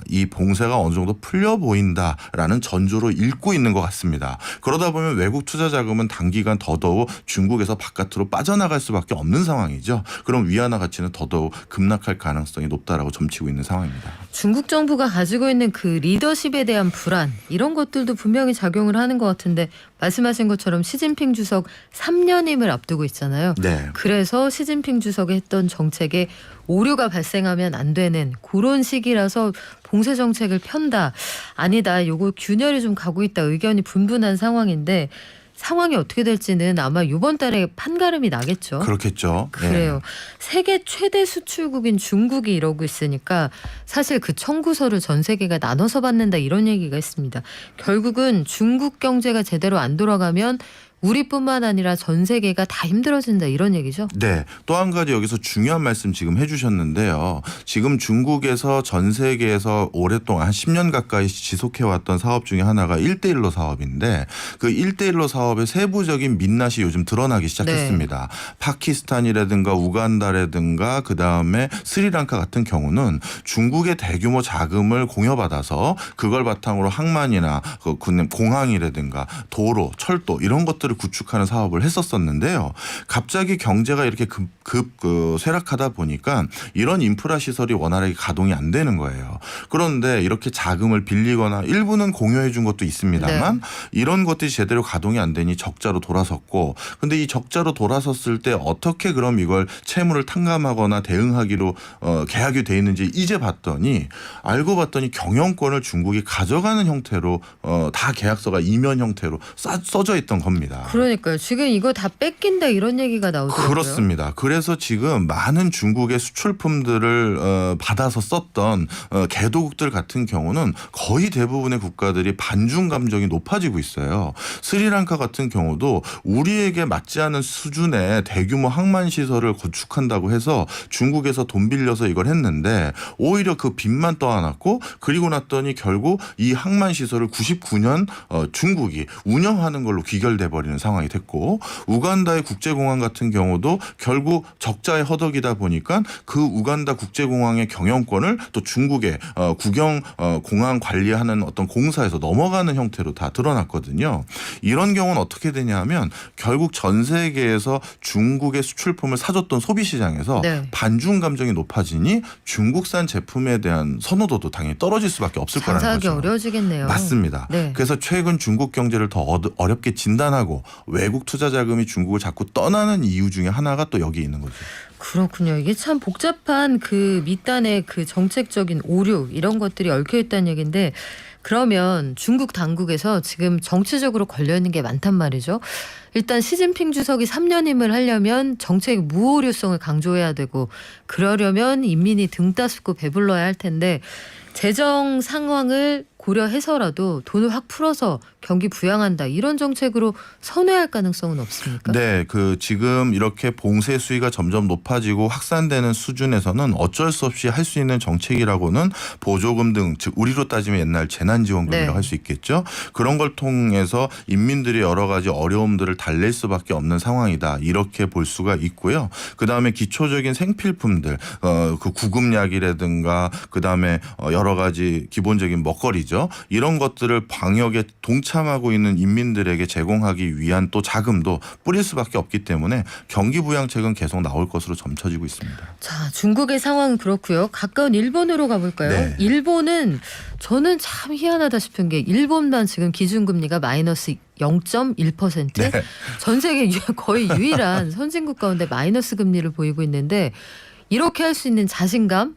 이 봉쇄가 어느 정도 풀려 보인다라는 전조로 읽고 있는 것 같습니다. 그러다 보면 외국 투자 자금은 단기간 더더욱 중국에서 바깥으로 빠져나갈 수밖에 없는 상황이죠. 그럼 위안화 가치는 더더욱 급락할 가능성이 높다라고 점치고 있는 상황입니다. 중국 정부가 가지고 있는 그 리더십에 대한 불안 이런 것들도 분명히 작용을 하는 것 같은데 말씀하신 것처럼 시진핑 주석 3년임을 앞두고 있잖아요. 네. 그래서 시진핑 주석이 했던 정책에 오류가 발생하면 안 되는 그런 시기라서 봉쇄 정책을 편다. 아니다. 요거 균열이 좀 가고 있다. 의견이 분분한 상황인데 상황이 어떻게 될지는 아마 이번 달에 판가름이 나겠죠. 그렇겠죠. 그래요. 세계 최대 수출국인 중국이 이러고 있으니까 사실 그 청구서를 전 세계가 나눠서 받는다 이런 얘기가 있습니다. 결국은 중국 경제가 제대로 안 돌아가면 우리뿐만 아니라 전 세계가 다 힘들어진다 이런 얘기죠. 네. 또 한 가지 여기서 중요한 말씀 지금 해주셨는데요. 지금 중국에서 전 세계에서 오랫동안 한 10년 가까이 지속해왔던 사업 중에 하나가 1대1로 사업인데 그 1대1로 사업의 세부적인 민낯이 요즘 드러나기 시작했습니다. 파키스탄이라든가 우간다라든가 그다음에 스리랑카 같은 경우는 중국의 대규모 자금을 공여받아서 그걸 바탕으로 항만이나 공항이라든가 도로, 철도 이런 것들을 구축하는 사업을 했었었는데요. 갑자기 경제가 이렇게 급 쇠락하다 보니까 이런 인프라 시설이 원활하게 가동이 안 되는 거예요. 그런데 이렇게 자금을 빌리거나 일부는 공여해 준 것도 있습니다만 이런 것들이 제대로 가동이 안 되니 적자로 돌아섰고 근데 이 적자로 돌아섰을 때 어떻게 그럼 이걸 채무를 탕감하거나 대응하기로 계약이 돼 있는지 이제 봤더니 알고 봤더니 경영권을 중국이 가져가는 형태로 다 계약서가 이면 형태로 써져 있던 겁니다. 그러니까요. 지금 이거 다 뺏긴다 이런 얘기가 나오더라고요. 그렇습니다. 그래서 지금 많은 중국의 수출품들을 받아서 썼던 개도 주요국들 같은 경우는 거의 대부분의 국가들이 반중 감정이 높아지고 있어요. 스리랑카 같은 경우도 우리에게 맞지 않은 수준의 대규모 항만 시설을 건축한다고 해서 중국에서 돈 빌려서 이걸 했는데 오히려 그 빚만 떠안았고 그리고 났더니 결국 이 항만 시설을 99년 중국이 운영하는 걸로 귀결돼 버리는 상황이 됐고 우간다의 국제공항 같은 경우도 결국 적자의 허덕이다 보니까 그 우간다 국제공항의 경영권을 또 중국의 국영 공항 관리하는 어떤 공사에서 넘어가는 형태로 다 드러났거든요. 이런 경우는 어떻게 되냐면 결국 전 세계에서 중국의 수출품을 사줬던 소비시장에서 네. 반중 반중 감정이 높아지니 중국산 제품에 대한 선호도도 당연히 떨어질 수밖에 없을 거라는 장사하기 거죠. 어려워지겠네요. 맞습니다. 네. 그래서 최근 중국 경제를 더 어렵게 진단하고 외국 투자 자금이 중국을 자꾸 떠나는 이유 중에 하나가 또 여기 있는 거죠. 그렇군요. 이게 참 복잡한 그 밑단의 그 정책적인 오류 이런 것들이 얽혀 있다는 얘기인데 그러면 중국 당국에서 지금 정치적으로 걸려 있는 게 많단 말이죠. 일단 시진핑 주석이 3년임을 하려면 정책 무오류성을 강조해야 되고 그러려면 인민이 등 따스고 배불러야 할 텐데 재정 상황을 고려해서라도 돈을 확 풀어서 경기 부양한다 이런 정책으로 선회할 가능성은 없습니까? 네, 그 지금 이렇게 봉쇄 수위가 점점 높아지고 확산되는 수준에서는 어쩔 수 없이 할 수 있는 정책이라고는 보조금 등 즉 우리로 따지면 옛날 재난지원금이라고 네. 할 수 있겠죠. 그런 걸 통해서 인민들이 여러 가지 어려움들을 달랠 수밖에 없는 상황이다 이렇게 볼 수가 있고요. 그 다음에 기초적인 생필품들, 그 구급약이라든가 그 다음에 여러 가지 기본적인 먹거리죠. 이런 것들을 방역에 동참하고 있는 인민들에게 제공하기 위한 또 자금도 뿌릴 수밖에 없기 때문에 경기 부양책은 계속 나올 것으로 점쳐지고 있습니다. 자, 중국의 상황은 그렇고요. 가까운 일본으로 가볼까요? 네. 일본은 저는 참 희한하다 싶은 게 일본만 지금 기준금리가 마이너스 0.1%. 네. 전 세계 거의 유일한 선진국 가운데 마이너스 금리를 보이고 있는데 이렇게 할 수 있는 자신감?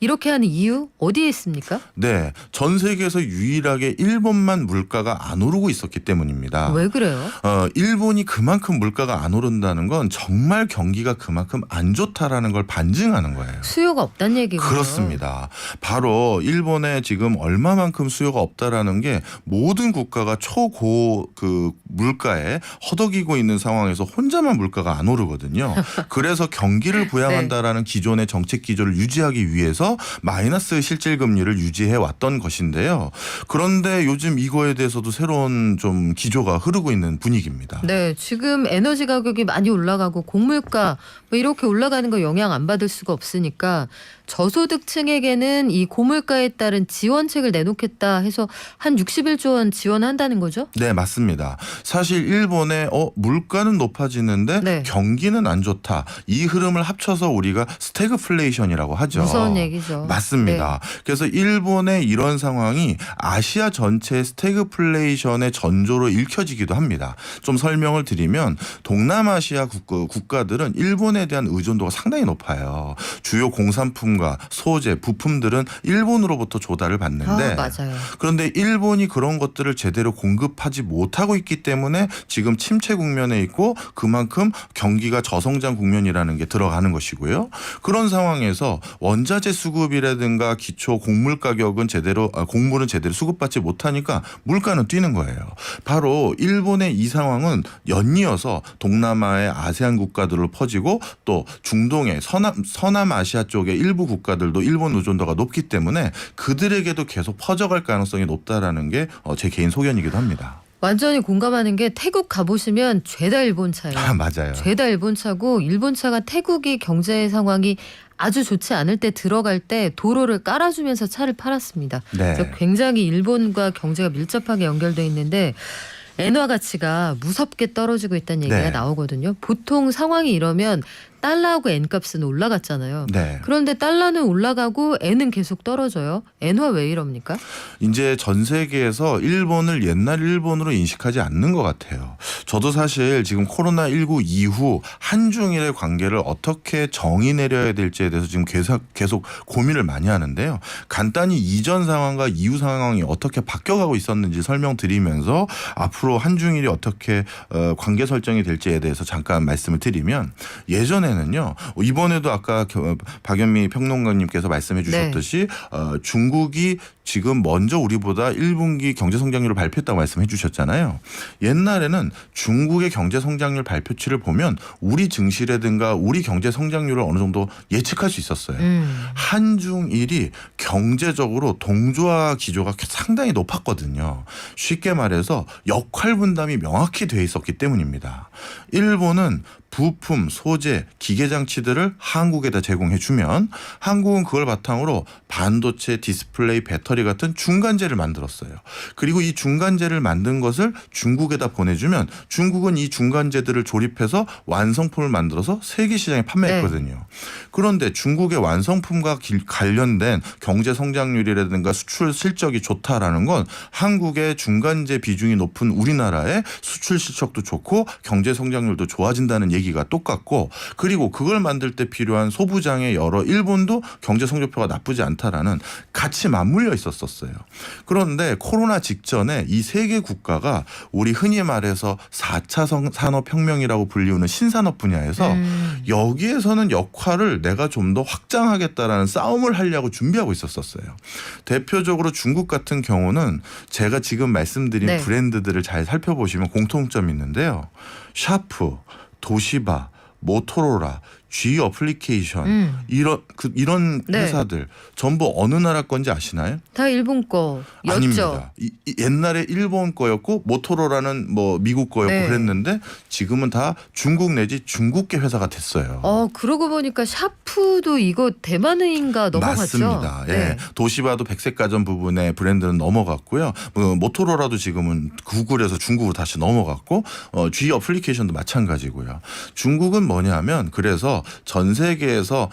이렇게 하는 이유 어디에 있습니까? 네, 전 세계에서 유일하게 일본만 물가가 안 오르고 있었기 때문입니다. 왜 그래요? 일본이 그만큼 물가가 안 오른다는 건 정말 경기가 그만큼 안 좋다라는 걸 반증하는 거예요. 수요가 없다는 얘기군요. 그렇습니다. 바로 일본에 지금 얼마만큼 수요가 없다라는 게 모든 국가가 초고 그 물가에 허덕이고 있는 상황에서 혼자만 물가가 안 오르거든요. 그래서 경기를 부양한다라는 기존의 정책 기조를 유지하기 위해서 마이너스 실질 금리를 유지해 왔던 것인데요. 그런데 요즘 이거에 대해서도 새로운 좀 기조가 흐르고 있는 분위기입니다. 네, 지금 에너지 가격이 많이 올라가고 곡물가 뭐 이렇게 올라가는 거 영향 안 받을 수가 없으니까 저소득층에게는 이 고물가에 따른 지원책을 내놓겠다 해서 한 61조 원 지원한다는 거죠? 네, 맞습니다. 사실 일본의 물가는 높아지는데 네. 경기는 안 좋다. 이 흐름을 합쳐서 우리가 스태그플레이션이라고 하죠. 무서운 얘기죠. 맞습니다. 그래서 일본의 이런 상황이 아시아 전체의 스태그플레이션의 전조로 읽혀지기도 합니다. 좀 설명을 드리면 동남아시아 국가들은 일본에 대한 의존도가 상당히 높아요. 주요 공산품과 소재, 부품들은 일본으로부터 조달을 받는데 맞아요. 그런데 일본이 그런 것들을 제대로 공급하지 못하고 있기 때문에 지금 침체 국면에 있고 그만큼 경기가 저성장 국면이라는 게 들어가는 것이고요. 그런 상황에서 원자재 수급이라든가 기초 곡물 가격은 곡물은 제대로 수급받지 못하니까 물가는 뛰는 거예요. 바로 일본의 이 상황은 연이어서 동남아의 아세안 국가들로 퍼지고 또 중동의 서남아시아 쪽의 일부 국가들도 일본 의존도가 높기 때문에 그들에게도 계속 퍼져갈 가능성이 높다라는 게 제 개인 소견이기도 합니다. 완전히 공감하는 게 태국 가보시면 죄다 일본 차예요. 맞아요. 죄다 일본 차고 일본 차가 태국이 경제 상황이 아주 좋지 않을 때 들어갈 때 도로를 깔아주면서 차를 팔았습니다. 네. 그래서 굉장히 일본과 경제가 밀접하게 연결돼 있는데 엔화 가치가 무섭게 떨어지고 있다는 얘기가 네. 나오거든요. 보통 상황이 이러면 달러하고 엔값은 올라갔잖아요. 네. 그런데 달러는 올라가고 엔은 계속 떨어져요. 엔화 왜 이럽니까? 이제 전 세계에서 일본을 옛날 일본으로 인식하지 않는 것 같아요. 저도 사실 지금 코로나19 이후 한중일의 관계를 어떻게 정의 내려야 될지에 대해서 지금 계속 고민을 많이 하는데요. 간단히 이전 상황과 이후 상황이 어떻게 바뀌어가고 있었는지 설명드리면서 앞으로 한중일이 어떻게 관계 설정이 될지에 대해서 잠깐 말씀을 드리면 예전에 이번에는요. 이번에도 아까 박연미 평론가님께서 말씀해 주셨듯이 중국이 지금 먼저 우리보다 1분기 경제 성장률을 발표했다고 말씀해 주셨잖아요. 옛날에는 중국의 경제 성장률 발표치를 보면 우리 증시라든가 우리 경제 성장률을 어느 정도 예측할 수 있었어요. 한중일이 경제적으로 동조화 기조가 상당히 높았거든요. 쉽게 말해서 역할 분담이 명확히 돼 있었기 때문입니다. 일본은 부품, 소재, 기계장치들을 한국에다 제공해주면 한국은 그걸 바탕으로 반도체, 디스플레이, 배터리 같은 중간재를 만들었어요. 그리고 이 중간재를 만든 것을 중국에다 보내주면 중국은 이 중간재들을 조립해서 완성품을 만들어서 세계 시장에 판매했거든요. 그런데 중국의 완성품과 관련된 경제 성장률이라든가 수출 실적이 좋다라는 건 한국의 중간재 비중이 높은 우리나라의 수출 실적도 좋고 경제 성장률도 좋아진다는 얘기가 똑같고, 그리고 그걸 만들 때 필요한 소부장의 여러 일본도 경제 성적표가 나쁘지 않다라는 같이 맞물려 있었어요. 그런데 코로나 직전에 이 세 개 국가가 우리 흔히 말해서 4차 산업혁명이라고 불리우는 신산업 분야에서 여기에서는 역할을 내가 좀 더 확장하겠다라는 싸움을 하려고 준비하고 있었어요. 대표적으로 중국 같은 경우는 제가 지금 말씀드린 브랜드들을 잘 살펴보시면 공통점이 있는데요. 샤프, 도시바, 모토로라, G 어플리케이션 이런 회사들 전부 어느 나라 건지 아시나요? 다 일본 거였죠. 아닙니다. 옛날에 일본 거였고 모토로라는 뭐 미국 거였고 그랬는데 지금은 다 중국 내지 중국계 회사가 됐어요. 그러고 보니까 샤프도 이거 대만인가 넘어갔죠? 맞습니다. 예. 도시바도 백색 가전 부분의 브랜드는 넘어갔고요. 모토로라도 지금은 구글에서 중국으로 다시 넘어갔고 G 어플리케이션도 마찬가지고요. 중국은 뭐냐면 그래서 전 세계에서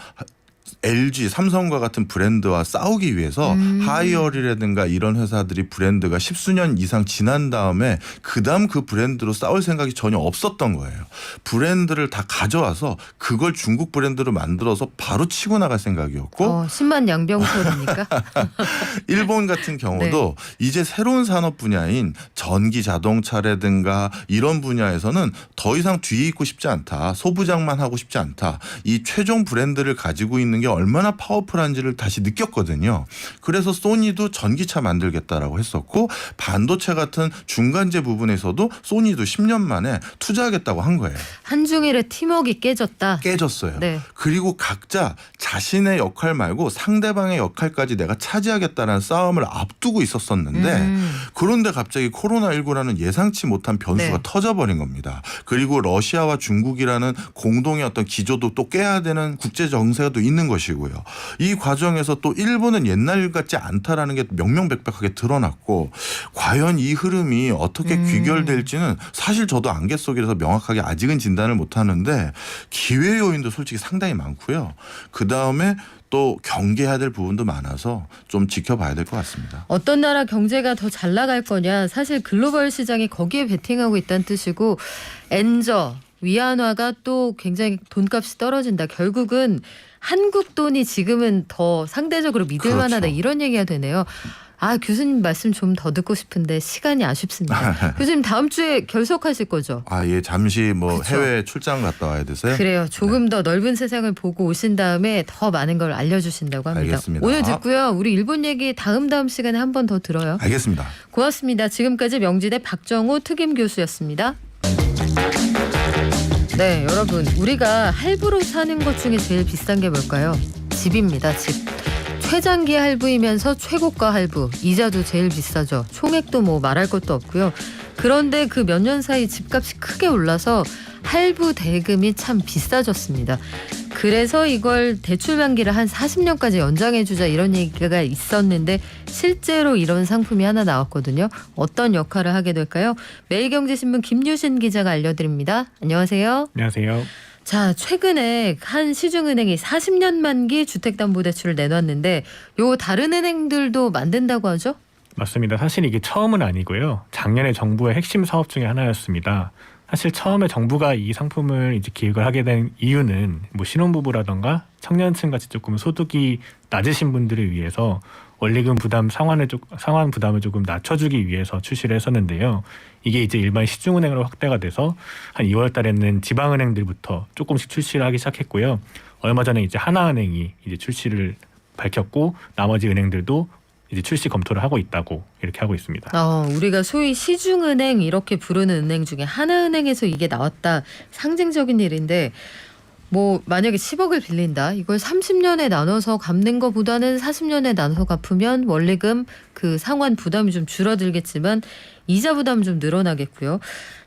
LG, 삼성과 같은 브랜드와 싸우기 위해서 하이얼이라든가 이런 회사들이 브랜드가 10수년 이상 지난 다음에 그다음 그 브랜드로 싸울 생각이 전혀 없었던 거예요. 브랜드를 다 가져와서 그걸 중국 브랜드로 만들어서 바로 치고 나갈 생각이었고 10만 양병설입니까? 일본 같은 경우도 이제 새로운 산업 분야인 전기 자동차라든가 이런 분야에서는 더 이상 뒤에 있고 싶지 않다. 소부장만 하고 싶지 않다. 이 최종 브랜드를 가지고 있는 게 얼마나 파워풀한지를 다시 느꼈거든요. 그래서 소니도 전기차 만들겠다라고 했었고 반도체 같은 중간재 부분에서도 소니도 10년 만에 투자하겠다고 한 거예요. 한중일의 팀워크가 깨졌어요. 그리고 각자 자신의 역할 말고 상대방의 역할까지 내가 차지하겠다는 싸움을 앞두고 있었었는데 그런데 갑자기 코로나19라는 예상치 못한 변수가 터져버린 겁니다. 그리고 러시아와 중국이라는 공동의 어떤 기조도 또 깨야 되는 국제 정세가 또 있는 것이고요. 이 과정에서 또 일본은 옛날 같지 않다라는 게 명명백백하게 드러났고 과연 이 흐름이 어떻게 귀결될지는 사실 저도 안개 속이라서 명확하게 아직은 진단을 못하는데 기회 요인도 솔직히 상당히 많고요. 그다음에 또 경계해야 될 부분도 많아서 좀 지켜봐야 될 것 같습니다. 어떤 나라 경제가 더 잘 나갈 거냐. 사실 글로벌 시장이 거기에 베팅하고 있다는 뜻이고 엔저, 위안화가 또 굉장히 돈값이 떨어진다. 결국은 한국 돈이 지금은 더 상대적으로 믿을 만하다. 이런 얘기가 되네요. 교수님 말씀 좀 더 듣고 싶은데 시간이 아쉽습니다. 교수님 다음 주에 결석하실 거죠? 예, 잠시 해외 출장 갔다 와야 돼서요. 그래요. 조금 더 넓은 세상을 보고 오신 다음에 더 많은 걸 알려주신다고 합니다. 알겠습니다. 오늘 듣고요. 우리 일본 얘기 다음 시간에 한 번 더 들어요. 알겠습니다. 고맙습니다. 지금까지 명지대 박정호 특임 교수였습니다. 네, 여러분. 우리가 할부로 사는 것 중에 제일 비싼 게 뭘까요? 집입니다. 집. 최장기 할부이면서 최고가 할부. 이자도 제일 비싸죠. 총액도 말할 것도 없고요. 그런데 그 몇 년 사이 집값이 크게 올라서 할부 대금이 참 비싸졌습니다. 그래서 이걸 대출 만기를 한 40년까지 연장해주자 이런 얘기가 있었는데 실제로 이런 상품이 하나 나왔거든요. 어떤 역할을 하게 될까요? 매일경제신문 김유신 기자가 알려드립니다. 안녕하세요. 안녕하세요. 자, 최근에 한 시중은행이 40년 만기 주택담보대출을 내놨는데 요 다른 은행들도 만든다고 하죠? 맞습니다. 사실 이게 처음은 아니고요. 작년에 정부의 핵심 사업 중에 하나였습니다. 사실 처음에 정부가 이 상품을 이제 기획을 하게 된 이유는 신혼부부라던가 청년층 같이 조금 소득이 낮으신 분들을 위해서 원리금 부담 상환 부담을 조금 낮춰주기 위해서 출시를 했었는데요. 이게 이제 일반 시중은행으로 확대가 돼서 한 2월 달에는 지방은행들부터 조금씩 출시를 하기 시작했고요. 얼마 전에 이제 하나은행이 이제 출시를 밝혔고 나머지 은행들도 이제 출시 검토를 하고 있다고 이렇게 하고 있습니다. 우리가 소위 시중은행 이렇게 부르는 은행 중에 하나은행에서 이게 나왔다 상징적인 일인데 뭐 만약에 10억을 빌린다. 이걸 30년에 나눠서 갚는 것보다는 40년에 나눠서 갚으면 원리금 그 상환 부담이 좀 줄어들겠지만 이자 부담 좀 늘어나겠고요.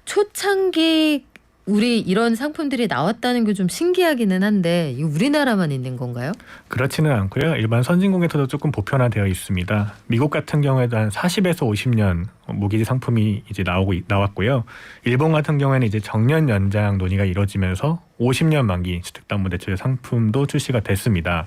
초창기 우리 이런 상품들이 나왔다는 게 좀 신기하기는 한데 이거 우리나라만 있는 건가요? 그렇지는 않고요. 일반 선진국에서도 조금 보편화되어 있습니다. 미국 같은 경우에도 한 40에서 50년 모기지 상품이 이제 나왔고요. 일본 같은 경우에는 이제 정년 연장 논의가 이루어지면서 50년 만기 주택담보대출 상품도 출시가 됐습니다.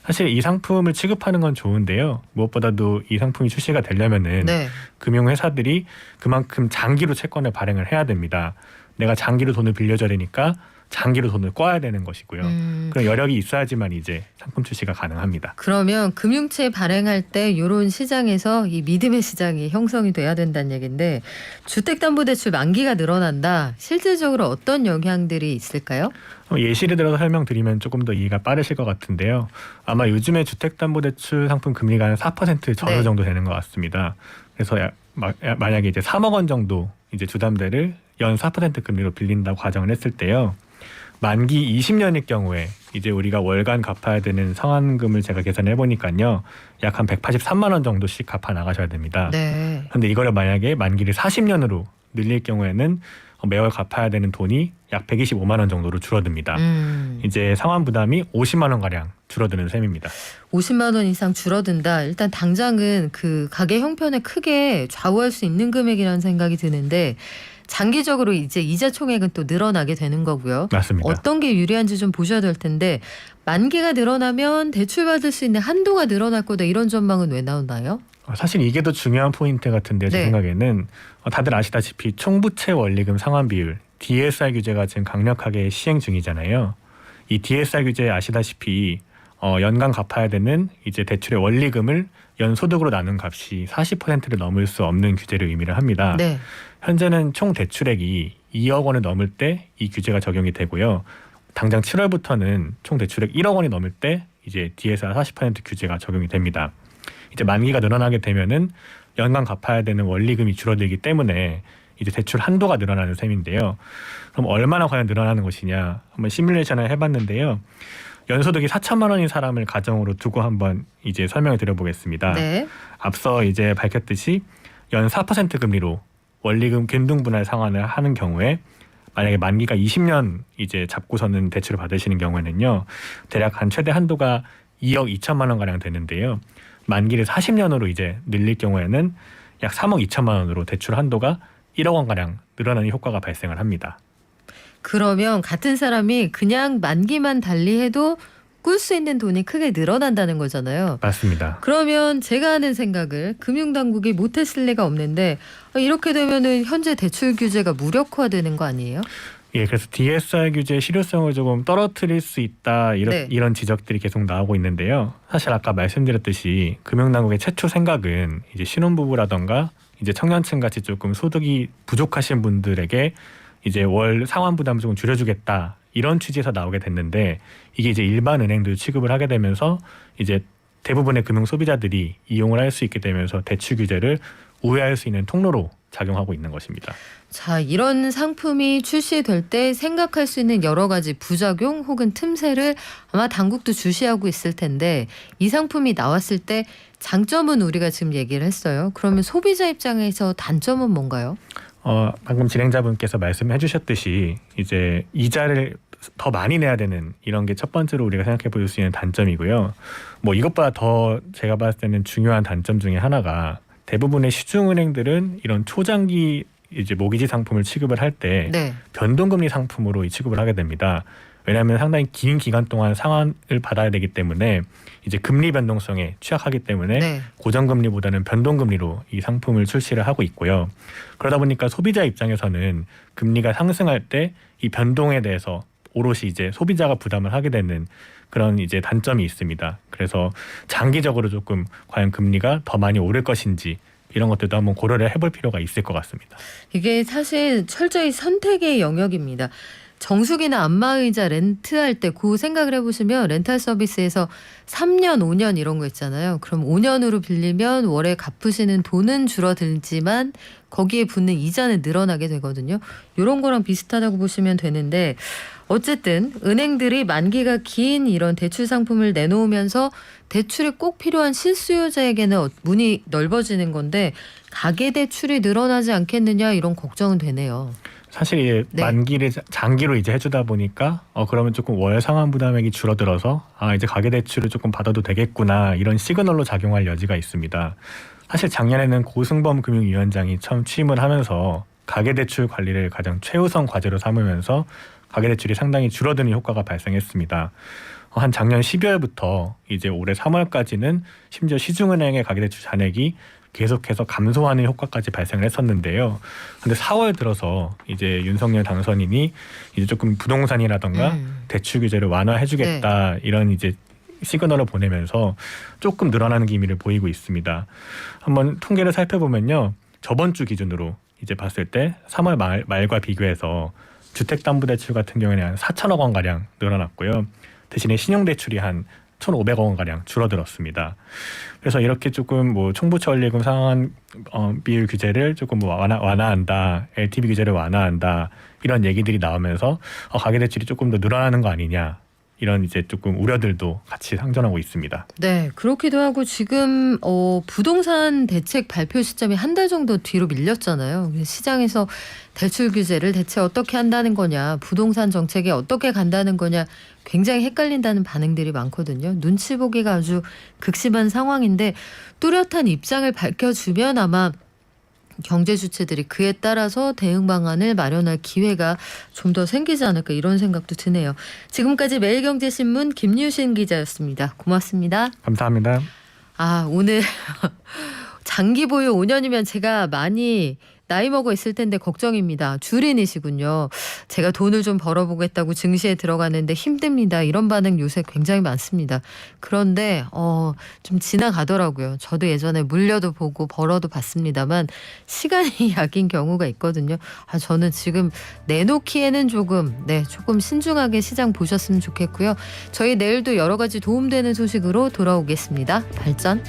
사실 이 상품을 취급하는 건 좋은데요. 무엇보다도 이 상품이 출시가 되려면은 네. 금융회사들이 그만큼 장기로 채권을 발행을 해야 됩니다. 내가 장기로 돈을 빌려줘야 되니까 장기로 돈을 꿔야 되는 것이고요. 그런 여력이 있어야지만 이제 상품 출시가 가능합니다. 그러면 금융채 발행할 때 이런 시장에서 이 믿음의 시장이 형성이 돼야 된다는 얘기인데 주택담보대출 만기가 늘어난다. 실질적으로 어떤 영향들이 있을까요? 예시를 들어서 설명드리면 조금 더 이해가 빠르실 것 같은데요. 아마 요즘에 주택담보대출 상품 금리가 한 4% 전후 네. 정도 되는 것 같습니다. 그래서 만약에 이제 3억 원 정도 이제 주담대를 연 4% 금리로 빌린다고 가정을 했을 때요. 만기 20년일 경우에 이제 우리가 월간 갚아야 되는 상환금을 제가 계산해 보니까요. 약 한 183만 원 정도씩 갚아 나가셔야 됩니다. 네. 그런데 이거를 만약에 만기를 40년으로 늘릴 경우에는 매월 갚아야 되는 돈이 약 125만 원 정도로 줄어듭니다. 이제 상환 부담이 50만 원 가량 줄어드는 셈입니다. 50만 원 이상 줄어든다. 일단 당장은 그 가계 형편에 크게 좌우할 수 있는 금액이라는 생각이 드는데 장기적으로 이제 이자 총액은 또 늘어나게 되는 거고요. 맞습니다. 어떤 게 유리한지 좀 보셔야 될 텐데 만기가 늘어나면 대출받을 수 있는 한도가 늘어날 거다 이런 전망은 왜 나오나요? 사실 이게 더 중요한 포인트 같은데요. 제 네. 생각에는 다들 아시다시피 총부채 원리금 상환 비율 DSR 규제가 지금 강력하게 시행 중이잖아요. 이 DSR 규제 아시다시피 연간 갚아야 되는 이제 대출의 원리금을 연소득으로 나눈 값이 40%를 넘을 수 없는 규제를 의미를 합니다. 네. 현재는 총 대출액이 2억 원을 넘을 때 이 규제가 적용이 되고요. 당장 7월부터는 총 대출액 1억 원이 넘을 때 이제 DSR 40% 규제가 적용이 됩니다. 이제 만기가 늘어나게 되면은 연간 갚아야 되는 원리금이 줄어들기 때문에 이제 대출 한도가 늘어나는 셈인데요. 그럼 얼마나 과연 늘어나는 것이냐 한번 시뮬레이션을 해봤는데요. 연소득이 4천만 원인 사람을 가정으로 두고 한번 이제 설명을 드려보겠습니다. 네. 앞서 이제 밝혔듯이 연 4% 금리로 원리금 균등 분할 상환을 하는 경우에 만약에 만기가 20년 이제 잡고서는 대출을 받으시는 경우에는요. 대략 한 최대 한도가 2억 2천만 원 가량 되는데요. 만기를 40년으로 이제 늘릴 경우에는 약 3억 2천만 원으로 대출 한도가 1억 원 가량 늘어나는 효과가 발생을 합니다. 그러면 같은 사람이 그냥 만기만 달리해도 꿀 수 있는 돈이 크게 늘어난다는 거잖아요. 맞습니다. 그러면 제가 하는 생각을 금융당국이 못했을 리가 없는데 이렇게 되면은 현재 대출 규제가 무력화되는 거 아니에요? 예, 그래서 DSR 규제의 실효성을 조금 떨어뜨릴 수 있다 네. 이런 지적들이 계속 나오고 있는데요. 사실 아까 말씀드렸듯이 금융당국의 최초 생각은 이제 신혼부부라던가 이제 청년층 같이 조금 소득이 부족하신 분들에게 이제 월 상환 부담을 조금 줄여주겠다 이런 취지에서 나오게 됐는데 이게 이제 일반 은행들 취급을 하게 되면서 이제 대부분의 금융 소비자들이 이용을 할 수 있게 되면서 대출 규제를 우회할 수 있는 통로로 작용하고 있는 것입니다. 자, 이런 상품이 출시될 때 생각할 수 있는 여러 가지 부작용 혹은 틈새를 아마 당국도 주시하고 있을 텐데 이 상품이 나왔을 때 장점은 우리가 지금 얘기를 했어요. 그러면 소비자 입장에서 단점은 뭔가요? 방금 진행자분께서 말씀해 주셨듯이 이제 이자를 더 많이 내야 되는 이런 게 첫 번째로 우리가 생각해 볼 수 있는 단점이고요. 뭐 이것보다 더 제가 봤을 때는 중요한 단점 중에 하나가 대부분의 시중은행들은 이런 초장기 이제 모기지 상품을 취급을 할 때 네. 변동금리 상품으로 취급을 하게 됩니다. 왜냐하면 상당히 긴 기간 동안 상환을 받아야 되기 때문에 이제 금리 변동성에 취약하기 때문에 네. 고정금리보다는 변동금리로 이 상품을 출시를 하고 있고요. 그러다 보니까 소비자 입장에서는 금리가 상승할 때 이 변동에 대해서 오롯이 이제 소비자가 부담을 하게 되는 그런 이제 단점이 있습니다. 그래서 장기적으로 조금 과연 금리가 더 많이 오를 것인지 이런 것들도 한번 고려를 해볼 필요가 있을 것 같습니다. 이게 사실 철저히 선택의 영역입니다. 정수기나 안마의자 렌트할 때 그 생각을 해보시면 렌탈 서비스에서 3년, 5년 이런 거 있잖아요. 그럼 5년으로 빌리면 월에 갚으시는 돈은 줄어들지만 거기에 붙는 이자는 늘어나게 되거든요. 이런 거랑 비슷하다고 보시면 되는데 어쨌든 은행들이 만기가 긴 이런 대출 상품을 내놓으면서 대출이 꼭 필요한 실수요자에게는 문이 넓어지는 건데 가계대출이 늘어나지 않겠느냐 이런 걱정은 되네요. 사실 이제 네. 만기를 장기로 이제 해주다 보니까 그러면 조금 월 상환 부담액이 줄어들어서 이제 가계대출을 조금 받아도 되겠구나 이런 시그널로 작용할 여지가 있습니다. 사실 작년에는 고승범 금융위원장이 처음 취임을 하면서 가계대출 관리를 가장 최우선 과제로 삼으면서 가계대출이 상당히 줄어드는 효과가 발생했습니다. 한 작년 12월부터 이제 올해 3월까지는 심지어 시중은행의 가계대출 잔액이 계속해서 감소하는 효과까지 발생을 했었는데요. 근데 4월 들어서 이제 윤석열 당선인이 이제 조금 부동산이라던가 대출 규제를 완화해주겠다 이런 이제 시그널을 보내면서 조금 늘어나는 기미를 보이고 있습니다. 한번 통계를 살펴보면요, 저번 주 기준으로 이제 봤을 때 3월 말과 비교해서 주택담보대출 같은 경우에는 한 4천억 원 가량 늘어났고요. 대신에 신용대출이 한 1,500억 원 가량 줄어들었습니다. 그래서 이렇게 조금 뭐 총부처원리금 상환 비율 규제를 조금 뭐 완화한다, LTV 규제를 완화한다 이런 얘기들이 나오면서 가계대출이 조금 더 늘어나는 거 아니냐 이런 이제 조금 우려들도 같이 상존하고 있습니다. 네, 그렇기도 하고 지금 부동산 대책 발표 시점이 한 달 정도 뒤로 밀렸잖아요. 그래서 시장에서 대출 규제를 대체 어떻게 한다는 거냐, 부동산 정책에 어떻게 간다는 거냐 굉장히 헷갈린다는 반응들이 많거든요. 눈치 보기가 아주 극심한 상황인데 뚜렷한 입장을 밝혀주면 아마 경제 주체들이 그에 따라서 대응 방안을 마련할 기회가 좀 더 생기지 않을까 이런 생각도 드네요. 지금까지 매일경제신문 김유신 기자였습니다. 고맙습니다. 감사합니다. 오늘 장기 보유 5년이면 제가 많이 나이 먹어 있을 텐데 걱정입니다. 주린이시군요. 제가 돈을 좀 벌어보겠다고 증시에 들어가는데 힘듭니다. 이런 반응 요새 굉장히 많습니다. 그런데 좀 지나가더라고요. 저도 예전에 물려도 보고 벌어도 봤습니다만 시간이 약인 경우가 있거든요. 저는 지금 내놓기에는 조금 신중하게 시장 보셨으면 좋겠고요. 저희 내일도 여러 가지 도움되는 소식으로 돌아오겠습니다. 발전.